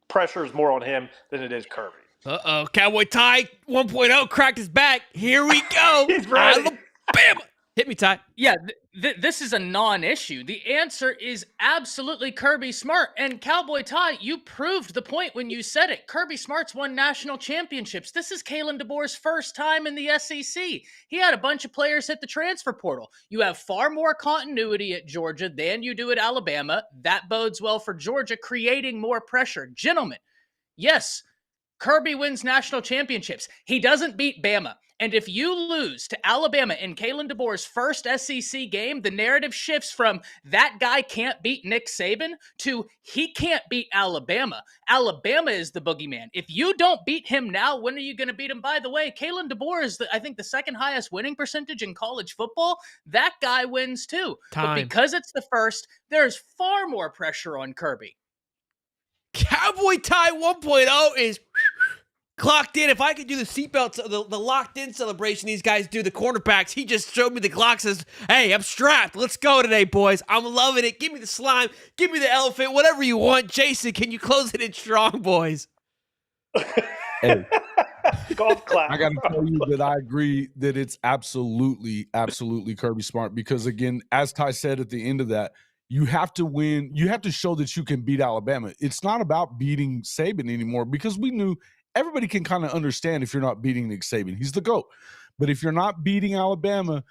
pressure is more on him than it is Kirby. Uh-oh. Cowboy Ty 1.0 cracked his back. Here we go. He's ready. Alabama. Hit me, Ty. Yeah, this is a non-issue. The answer is absolutely Kirby Smart. And Cowboy Ty, you proved the point when you said it. Kirby Smart's won national championships. This is Kalen DeBoer's first time in the SEC. He had a bunch of players hit the transfer portal. You have far more continuity at Georgia than you do at Alabama. That bodes well for Georgia, creating more pressure. Gentlemen, yes, Kirby wins national championships. He doesn't beat Bama. And if you lose to Alabama in Kalen DeBoer's first SEC game, the narrative shifts from that guy can't beat Nick Saban to he can't beat Alabama. Alabama is the boogeyman. If you don't beat him now, when are you going to beat him? By the way, Kalen DeBoer is, I think, the second highest winning percentage in college football. That guy wins too. But because it's the first, there's far more pressure on Kirby. Cowboy Ty 1.0 is clocked in. If I could do the seatbelts, the locked-in celebration these guys do, the cornerbacks, he just showed me the Glock, says, hey, I'm strapped. Let's go today, boys. I'm loving it. Give me the slime. Give me the elephant. Whatever you want. Jason, can you close it in strong, boys? Hey, golf clap. I got to tell you that I agree that it's absolutely Kirby Smart because, again, as Ty said at the end of that, you have to win. You have to show that you can beat Alabama. It's not about beating Saban anymore because we knew everybody can kind of understand if you're not beating Nick Saban. He's the GOAT. But if you're not beating Alabama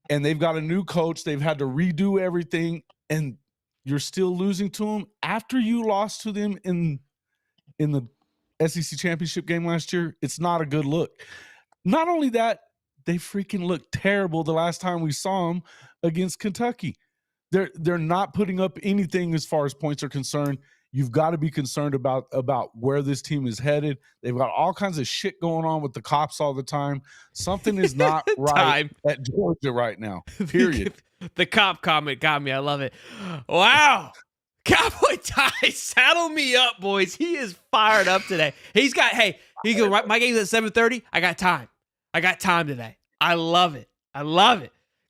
and they've got a new coach, they've had to redo everything, and you're still losing to them after you lost to them in the SEC championship game last year, it's not a good look. Not only that, they freaking looked terrible the last time we saw them against Kentucky. They're not putting up anything as far as points are concerned. You've got to be concerned about where this team is headed. They've got all kinds of shit going on with the cops all the time. Something is not right at Georgia right now, period. The cop comment got me. I love it. Wow. Cowboy Ty, saddle me up, boys. He is fired up today. He goes, my game's at 7:30. I got time today. I love it.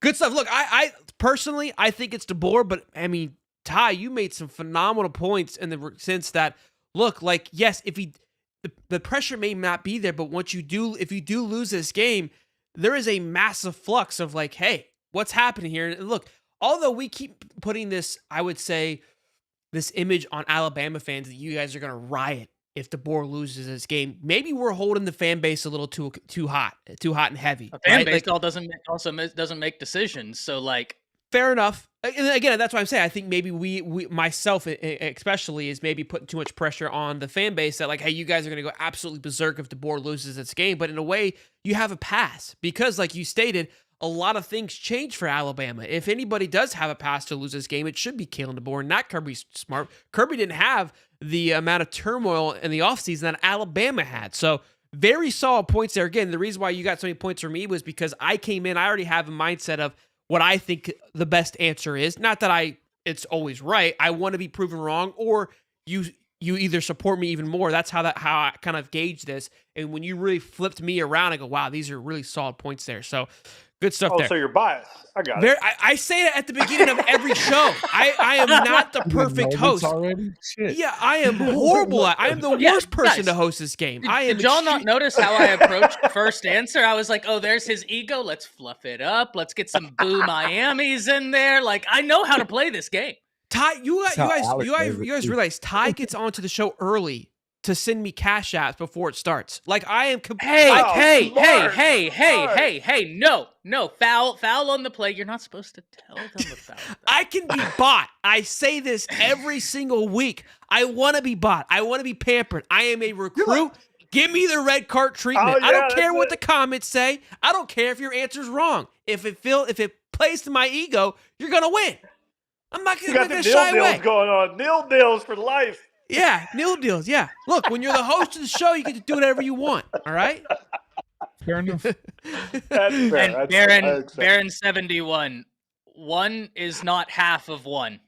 Good stuff. Look, I personally, I think it's DeBoer, but I mean, Ty, you made some phenomenal points in the sense that, look, like, yes, if the pressure may not be there, but if you do lose this game, there is a massive flux of like, hey, what's happening here? And look, although we keep putting this, I would say, this image on Alabama fans that you guys are going to riot if DeBoer loses this game, maybe we're holding the fan base a little too hot and heavy. A fan right? base like, doesn't make decisions. So like, fair enough. And again, that's what I'm saying. I think maybe we myself especially is maybe putting too much pressure on the fan base that like, hey, you guys are going to go absolutely berserk if DeBoer loses this game. But in a way, you have a pass because, like you stated, a lot of things change for Alabama. If anybody does have a pass to lose this game, it should be Kalen DeBoer, not Kirby Smart. Kirby didn't have the amount of turmoil in the offseason that Alabama had. So very solid points there. Again, the reason why you got so many points from me was because I came in, I already have a mindset of what I think the best answer is. Not that it's always right. I want to be proven wrong, or you either support me even more. That's how I kind of gauge this. And when you really flipped me around, I go, wow, these are really solid points there. So good stuff there. So you're biased. I got it. I say it at the beginning of every show. I am not the perfect host. Already? Shit. Yeah, I am horrible. I am the worst person to host this game. Did y'all not notice how I approached the first answer? I was like, oh, there's his ego. Let's fluff it up. Let's get some boo Miamis in there. Like, I know how to play this game. Ty, you guys realize Ty gets onto the show early to send me cash apps before it starts. Like I am. Hey, no, foul on the play. You're not supposed to tell them about that. I can be bought. I say this every single week. I want to be bought. I want to be pampered. I am a recruit. Give me the red cart treatment. I don't care what the comments say. I don't care if your answer's wrong. If it plays to my ego, you're gonna win. I'm not gonna shy away. Deals going on. Nil deals for life. Yeah, nil deals. Yeah. Look, when you're the host of the show, you get to do whatever you want. All right. Fair enough. That's fair. And Baron 71. 1 is not half of 1,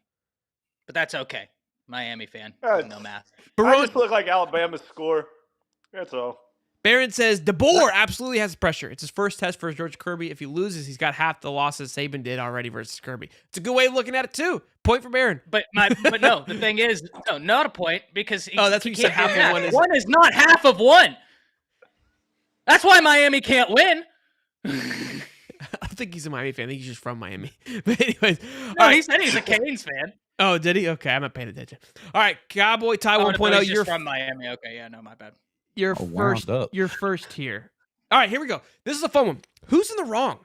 but that's okay. Miami fan. No math. I just look like Alabama's score. That's all. Barron says DeBoer absolutely has pressure. It's his first test for George Kirby. If he loses, he's got half the losses Saban did already versus Kirby. It's a good way of looking at it too. Point for Barron. But no, the thing is, no, not a point because that's what you said. Half of 1 is 1 is not half of 1. That's why Miami can't win. I don't think he's a Miami fan. I think he's just from Miami. But anyways, no, he said he's a Canes fan. Oh, did he? Okay, I'm not paying attention. All right, Cowboy Ty 1.0. You're from Miami. Okay, yeah, no, my bad. You're first here. All right, here we go. This is a fun one. Who's in the wrong?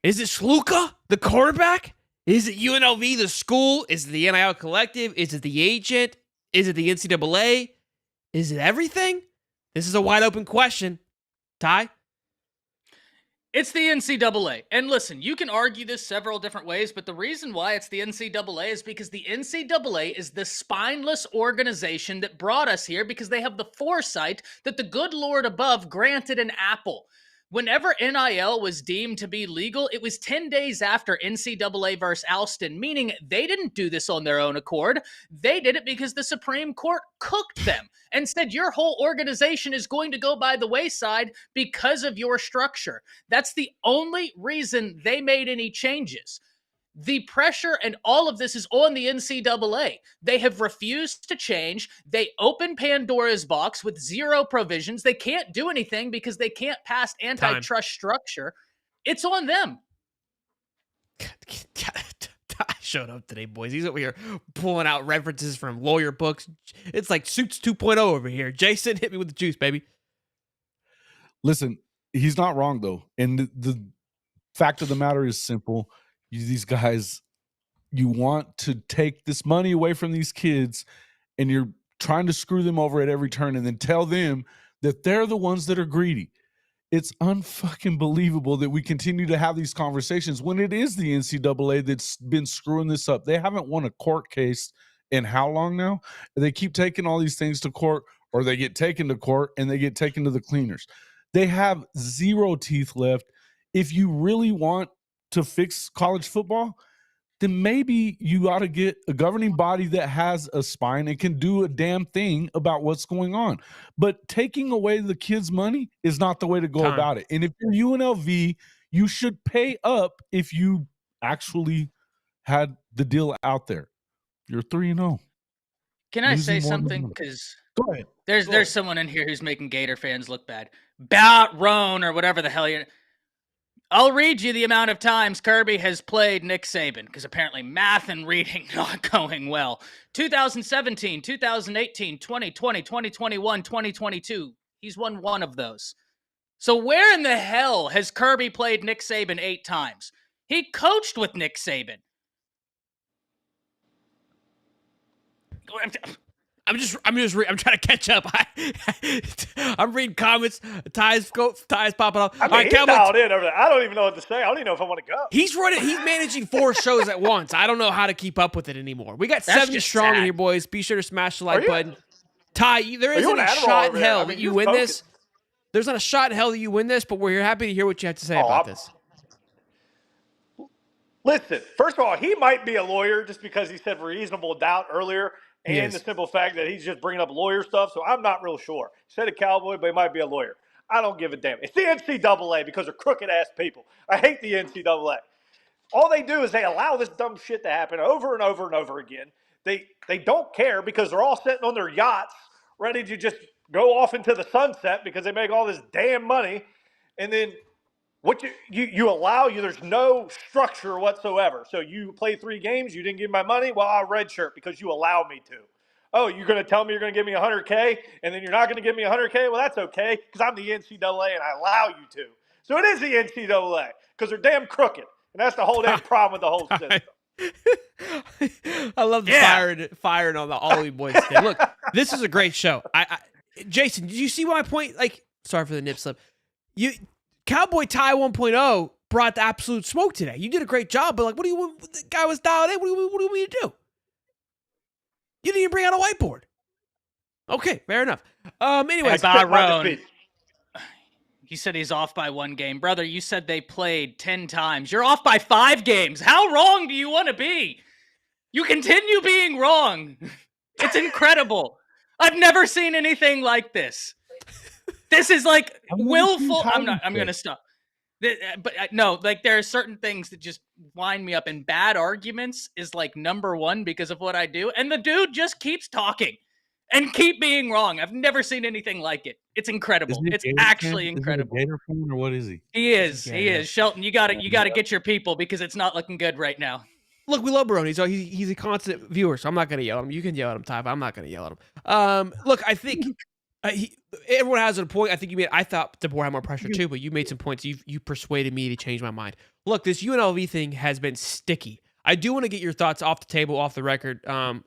Is it Sluka, the quarterback? Is it UNLV, the school? Is it the NIL collective? Is it the agent? Is it the NCAA? Is it everything? This is a wide open question. Ty? It's the NCAA. And listen, you can argue this several different ways, but the reason why it's the NCAA is because the NCAA is the spineless organization that brought us here because they have the foresight that the good Lord above granted an apple. Whenever NIL was deemed to be legal, it was 10 days after NCAA versus Alston, meaning they didn't do this on their own accord. They did it because the Supreme Court cooked them and said your whole organization is going to go by the wayside because of your structure. That's the only reason they made any changes. The pressure and all of this is on the NCAA. They have refused to change. They open Pandora's box with zero provisions. They can't do anything because they can't pass antitrust structure. It's on them. I showed up today, boys. He's over here pulling out references from lawyer books. It's like Suits 2.0 over here. Jason, hit me with the juice, baby. Listen, he's not wrong, though. And the fact of the matter is simple. These guys, you want to take this money away from these kids and you're trying to screw them over at every turn and then tell them that they're the ones that are greedy. It's unfucking believable that we continue to have these conversations when it is the NCAA that's been screwing this up. They haven't won a court case in how long now? They keep taking all these things to court, or they get taken to court and they get taken to the cleaners. They have zero teeth left. If you really want to fix college football, then maybe you ought to get a governing body that has a spine and can do a damn thing about what's going on. But taking away the kids' money is not the way to go about it. And if you're UNLV, you should pay up if you actually had the deal out there. You're 3-0. Can I say something? Because go ahead. There's someone in here who's making Gator fans look bad. Bat Roan or whatever the hell you're. I'll read you the amount of times Kirby has played Nick Saban, because apparently math and reading not going well. 2017, 2018, 2020, 2021, 2022. He's won one of those. So where in the hell has Kirby played Nick Saban 8 times? He coached with Nick Saban. I'm trying to catch up. I'm reading comments. Ty's popping up. I mean, he's dialed in over there. I don't even know what to say. I don't even know if I want to go. He's managing 4 shows at once. I don't know how to keep up with it anymore. We got 70 strong in here, boys. Be sure to smash the like button. Ty, there isn't a shot in hell that you win this. There's not a shot in hell that you win this, but we're happy to hear what you have to say about this. Listen, first of all, he might be a lawyer just because he said reasonable doubt earlier. He and the is. simple fact that he's just bringing up lawyer stuff. So I'm not real sure. He said a cowboy, but he might be a lawyer. I don't give a damn. It's the NCAA because they're crooked ass people. I hate the NCAA. All they do is they allow this dumb shit to happen over and over and over again. They don't care because they're all sitting on their yachts ready to just go off into the sunset because they make all this damn money. And then what you allow you, there's no structure whatsoever. So you play 3 games, you didn't give me my money. Well, I'll redshirt because you allow me to. Oh, you're going to tell me you're going to give me 100K and then you're not going to give me 100K? Well, that's okay because I'm the NCAA and I allow you to. So it is the NCAA because they're damn crooked. And that's the whole damn problem with the whole system. I love the firing on the Ollie boys thing. Look, this is a great show. Jason, did you see my point? Like, sorry for the nip slip. Cowboy Ty 1.0 brought the absolute smoke today. You did a great job, but like, what do you want? The guy was dialed in. What do you want me to do? You didn't even bring out a whiteboard. Okay, fair enough. Anyways, Byron, he said he's off by 1 game. Brother, you said they played 10 times. You're off by 5 games. How wrong do you want to be? You continue being wrong. It's incredible. I've never seen anything like this. This is like willful. I'm going to stop. But no, like there are certain things that just wind me up, and bad arguments is like number 1 because of what I do. And the dude just keeps talking and keep being wrong. I've never seen anything like it. It's incredible. It's actually incredible. Is he a Gator fan or what is he? He is. Shelton, you got to get your people because it's not looking good right now. Look, we love Barone. He's a constant viewer, so I'm not going to yell at him. You can yell at him, Ty, but I'm not going to yell at him. Look, I think everyone has a point. I think I thought DeBoer had more pressure too, but you made some points. You persuaded me to change my mind. Look, this UNLV thing has been sticky. I do want to get your thoughts off the table, off the record.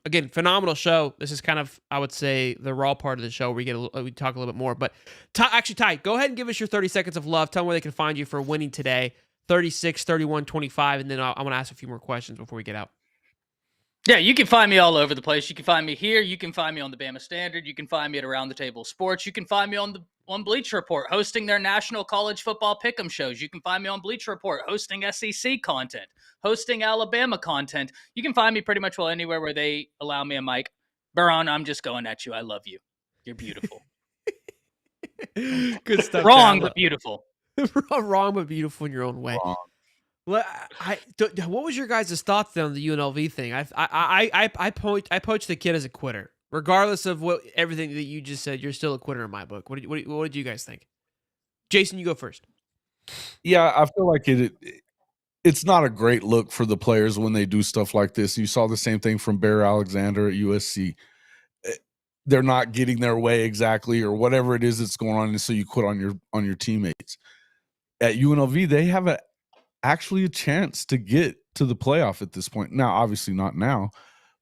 Again, phenomenal show. This is kind of, I would say, the raw part of the show where we talk a little bit more. But Ty, go ahead and give us your 30 seconds of love. Tell them where they can find you for winning today. 36, 31, 25, and then I want to ask a few more questions before we get out. Yeah, you can find me all over the place. You can find me here. You can find me on the Bama Standard. You can find me at Around the Table Sports. You can find me on Bleacher Report, hosting their national college football pick'em shows. You can find me on Bleacher Report, hosting SEC content, hosting Alabama content. You can find me pretty much anywhere where they allow me a mic. Baron, I'm just going at you. I love you. You're beautiful. Good stuff. Wrong, but beautiful. Wrong, but beautiful in your own way. Wrong. Well, what was your guys' thoughts on the UNLV thing? I poached the kid as a quitter, regardless of everything that you just said. You're still a quitter in my book. What did you guys think? Jason, you go first. Yeah, I feel like it's not a great look for the players when they do stuff like this. You saw the same thing from Bear Alexander at USC. They're not getting their way exactly, or whatever it is that's going on, and so you quit on your teammates. At UNLV, they have actually a chance to get to the playoff at this point. Now, obviously not now,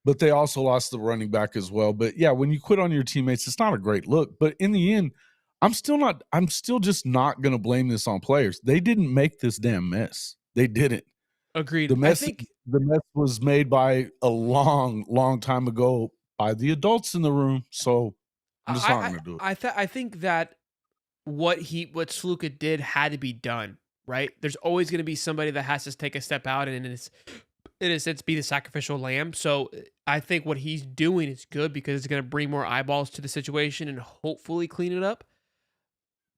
but they also lost the running back as well. But yeah, when you quit on your teammates, it's not a great look. But in the end, I'm still just not going to blame this on players. They didn't make this damn mess. They didn't. Agreed. The mess was made by a long time ago by the adults in the room. So I'm just not going to do it. I think that what Sluka did had to be done, right? There's always going to be somebody that has to take a step out and in a sense be the sacrificial lamb. So I think what he's doing is good because it's going to bring more eyeballs to the situation and hopefully clean it up.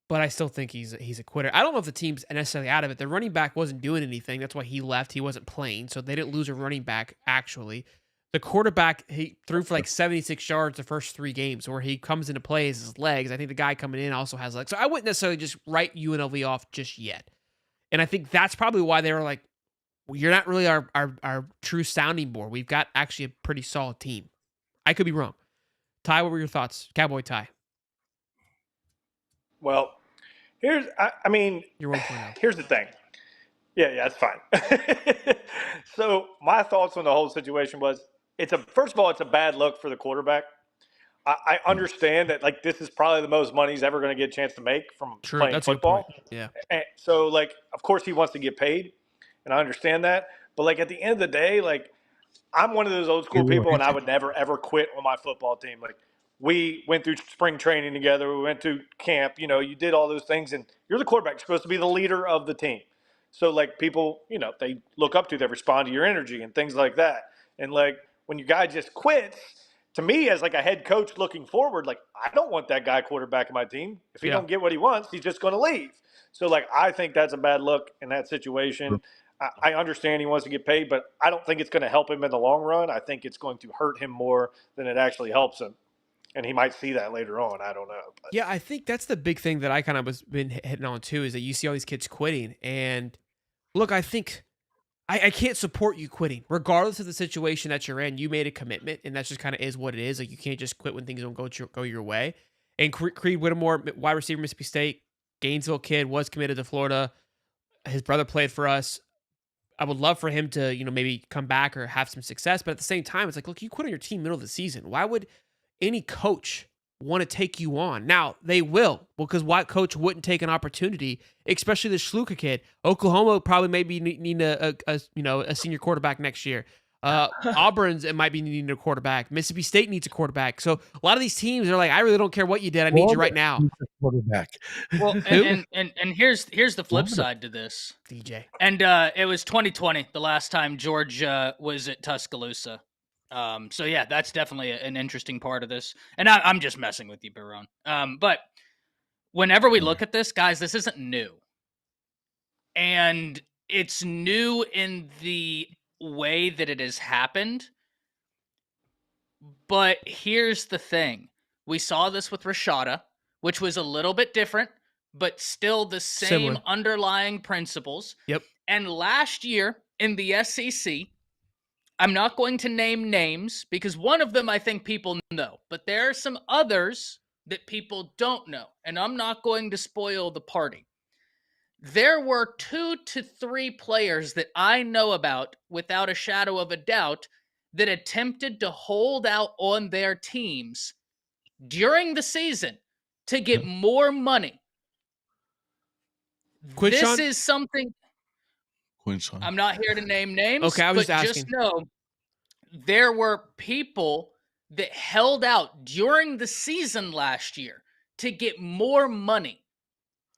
But I still think he's a quitter. I don't know if the team's necessarily out of it. The running back wasn't doing anything. That's why he left. He wasn't playing, so they didn't lose a running back, actually. The quarterback, he threw for like 76 yards the first 3 games. Where he comes into play is his legs. I think the guy coming in also has legs. So I wouldn't necessarily just write UNLV off just yet. And I think that's probably why they were like, well, you're not really our true sounding board. We've got actually a pretty solid team. I could be wrong. Ty, what were your thoughts? Cowboy Ty. Well, here's the thing. Yeah, it's fine. So my thoughts on the whole situation was, first of all, it's a bad look for the quarterback. I understand that, like, this is probably the most money he's ever going to get a chance to make from playing football. Yeah. And so, like, of course he wants to get paid, and I understand that. But, like, at the end of the day, like, I'm one of those old school people, and I would never, ever quit on my football team. Like, we went through spring training together. We went to camp. You know, you did all those things, and you're the quarterback. You're supposed to be the leader of the team. So, like, people, you know, they look up to you. They respond to your energy and things like that. And, like, when your guy just quits, to me, as like a head coach looking forward, like I don't want that guy quarterback in my team. If he don't get what he wants, he's just going to leave. So like I think that's a bad look in that situation. I understand he wants to get paid, but I don't think it's going to help him in the long run. I think it's going to hurt him more than it actually helps him. And he might see that later on. I don't know. But. Yeah, I think that's the big thing that I kind of was been hitting on too, is that you see all these kids quitting. And look, I think I can't support you quitting, regardless of the situation that you're in. You made a commitment, and that just kind of is what it is. Like, you can't just quit when things don't go your way. And Creed Whittemore, wide receiver, Mississippi State, Gainesville kid, was committed to Florida. His brother played for us. I would love for him to, maybe come back or have some success. But at the same time, it's like, look, you quit on your team middle of the season. Why would any coach want to take you on? Now, they will, because what coach wouldn't take an opportunity, especially the Sluka kid? Oklahoma probably maybe need a senior quarterback next year. Auburn's, it might be needing a quarterback. Mississippi State needs a quarterback. So a lot of these teams are like, I really don't care what you did. I need you right now. Quarterback. Well, and here's the flip side to this, DJ. And it was 2020, the last time George was at Tuscaloosa. So yeah, that's definitely an interesting part of this. And I'm just messing with you, Baron. But whenever we look at this, guys, this isn't new. And it's new in the way that it has happened. But here's the thing. We saw this with Rashada, which was a little bit different, but still the same Similar underlying principles. Yep. And last year in the SEC, I'm not going to name names because one of them I think people know, but there are some others that people don't know, and I'm not going to spoil the party. There were 2 to 3 players that I know about without a shadow of a doubt that attempted to hold out on their teams during the season to get more money. This is something. Quinshon. I'm not here to name names. Okay, I was just asking. Just know there were people that held out during the season last year to get more money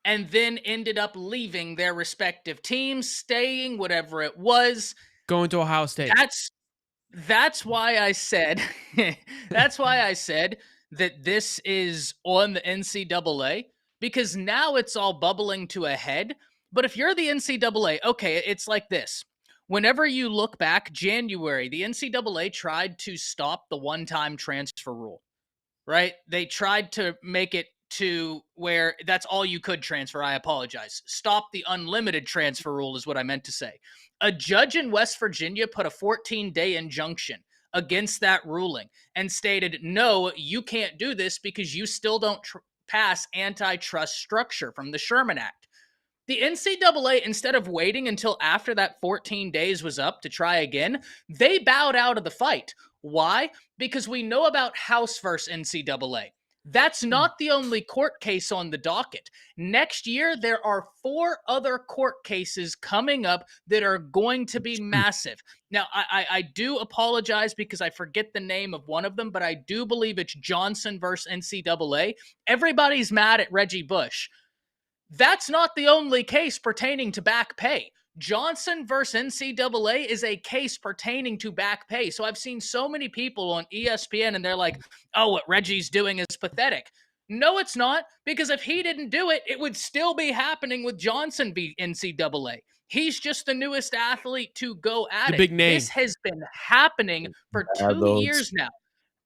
and then ended up leaving their respective teams, staying, whatever it was. Going to Ohio State. That's why I said that this is on the NCAA, because now it's all bubbling to a head. But if you're the NCAA, okay, it's like this. Whenever you look back, January, the NCAA tried to stop the one-time transfer rule, right? They tried to make it to where that's all you could transfer. I apologize. Stop the unlimited transfer rule is what I meant to say. A judge in West Virginia put a 14-day injunction against that ruling and stated, no, you can't do this because you still don't pass antitrust structure from the Sherman Act. The NCAA, instead of waiting until after that 14 days was up to try again, they bowed out of the fight. Why? Because we know about House versus NCAA. That's not the only court case on the docket. Next year, there are 4 other court cases coming up that are going to be massive. Now, I do apologize because I forget the name of one of them, but I do believe it's Johnson versus NCAA. Everybody's mad at Reggie Bush. That's not the only case pertaining to back pay. Johnson versus NCAA is a case pertaining to back pay. So I've seen so many people on ESPN and they're like, oh, what Reggie's doing is pathetic. No, it's not, because if he didn't do it, it would still be happening with Johnson v. NCAA. He's just the newest athlete to go at it. Big name. This has been happening for 2 years now.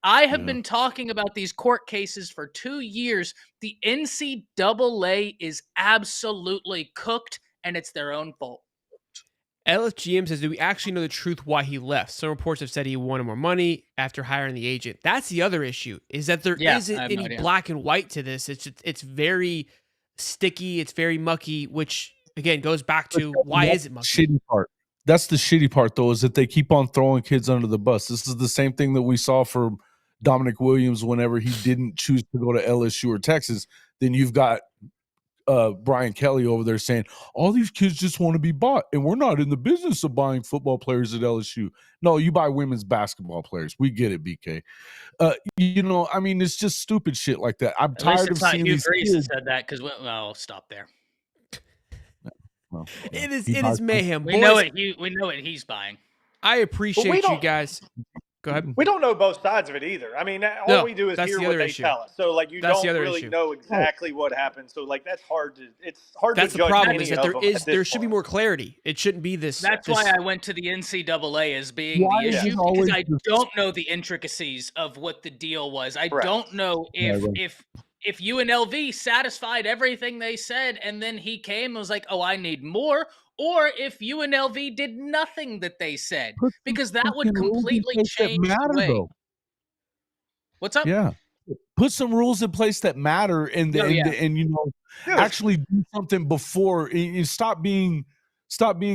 I have been talking about these court cases for 2 years. The NCAA is absolutely cooked, and it's their own fault. LFGM says, do we actually know the truth why he left? Some reports have said he wanted more money after hiring the agent. That's the other issue, is that there isn't any black and white to this. It's very sticky. It's very mucky, which, again, goes back to why is it mucky? Shitty part. That's the shitty part, though, is that they keep on throwing kids under the bus. This is the same thing that we saw for Dominic Williams whenever he didn't choose to go to LSU or Texas. Then you've got Brian Kelly over there saying, all these kids just want to be bought, and we're not in the business of buying football players at LSU. No, you buy women's basketball players. We get it, BK. I mean, it's just stupid shit like that. I'm tired of seeing these kids. Said that because I'll stop there. Well, it is mayhem. We know it. We know what he's buying. I appreciate you guys. Go ahead. We don't know both sides of it either. I mean, all No, we do is that's hear the what other they issue. tell us. So, like, you That's the don't other really issue. know exactly what happened. So, like, that's hard to. It's hard That's to the judge problem any is that of them at there this should be point. more clarity. It shouldn't be this. That's this, why I went to the NCAA as being Why the is it issue, because always I this- don't know the intricacies of what the deal was. I Correct. don't know if Right. if UNLV satisfied everything they said, and then he came and was like, "Oh, I need more," or if UNLV did nothing that they said, Put some because that would fucking rules in completely place that change the matter, way. though. What's up? Yeah. Put some rules in place that matter and Oh, yeah. and you know, Yeah, actually do something before and stop being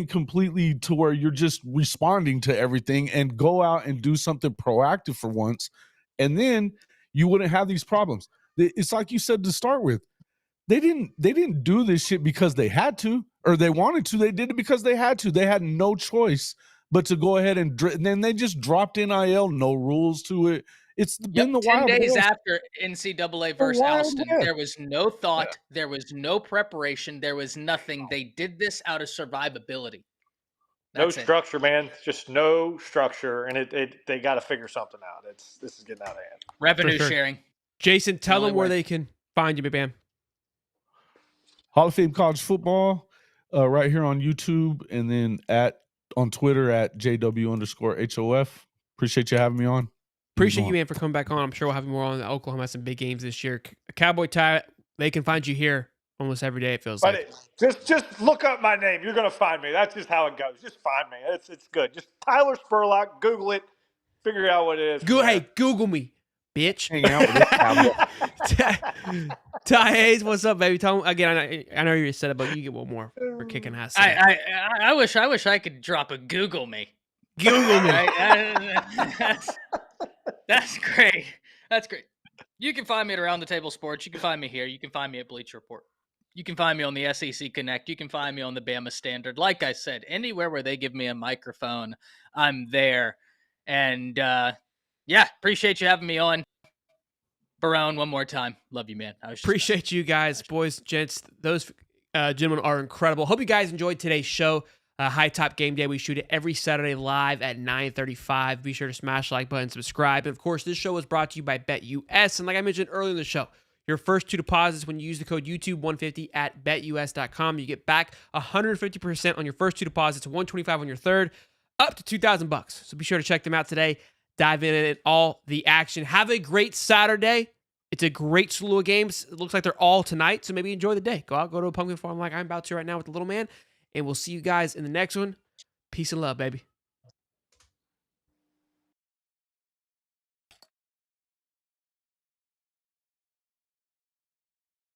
completely to where you're just responding to everything, and go out and do something proactive for once, and then you wouldn't have these problems. It's like you said to start with. They didn't do this shit because they had to or they wanted to. They did it because they had to. They had no choice but to go ahead and then they just dropped NIL, no rules to it. It's been the 10 Wild days West. after NCAA versus Wild Alston, West. there was no thought, there was no preparation, there was nothing. They did this out of survivability. no That's it. structure, man. Just no structure, and they got to figure something out. This is getting out of hand. Revenue sure. sharing. Jason, tell only them where way. they can find you, man. Hall of Fame College Football, right here on YouTube, and then on Twitter at JW_HOF. Appreciate you having me on. Appreciate you, man, for coming back on. I'm sure we'll have you more on. Oklahoma has some big games this year. Cowboy Ty, they can find you here almost every day, it feels like. Just look up my name. You're gonna find me. That's just how it goes. Just find me. It's good. Just Tyler Spurlock. Google it. Figure out what it is. Hey, Google me, bitch. Hang out with this cowboy. Ty Hayes, what's up, baby? Tell him again. I know you said it, but you get one more for kicking ass. today. I wish I could drop a Google me. Google me. That's great. That's great. You can find me at Around the Table Sports. You can find me here. You can find me at Bleacher Report. You can find me on the SEC Connect. You can find me on the Bama Standard. Like I said, anywhere where they give me a microphone, I'm there. And yeah, appreciate you having me on. Barone, one more time. Love you, man. Appreciate you guys, boys, gents. Those gentlemen are incredible. Hope you guys enjoyed today's show. High Top Game Day. We shoot it every Saturday live at 9:35. Be sure to smash the like button, subscribe. And of course, this show was brought to you by BetUS. And like I mentioned earlier in the show, your first 2 deposits when you use the code YouTube150 at betus.com, you get back 150% on your first 2 deposits, 125 on your third, up to $2,000. So be sure to check them out today. Dive in at all the action. Have a great Saturday. It's a great slew of games. It looks like they're all tonight, so maybe enjoy the day. Go out, go to a pumpkin farm like I'm about to right now with the little man, and we'll see you guys in the next one. Peace and love, baby.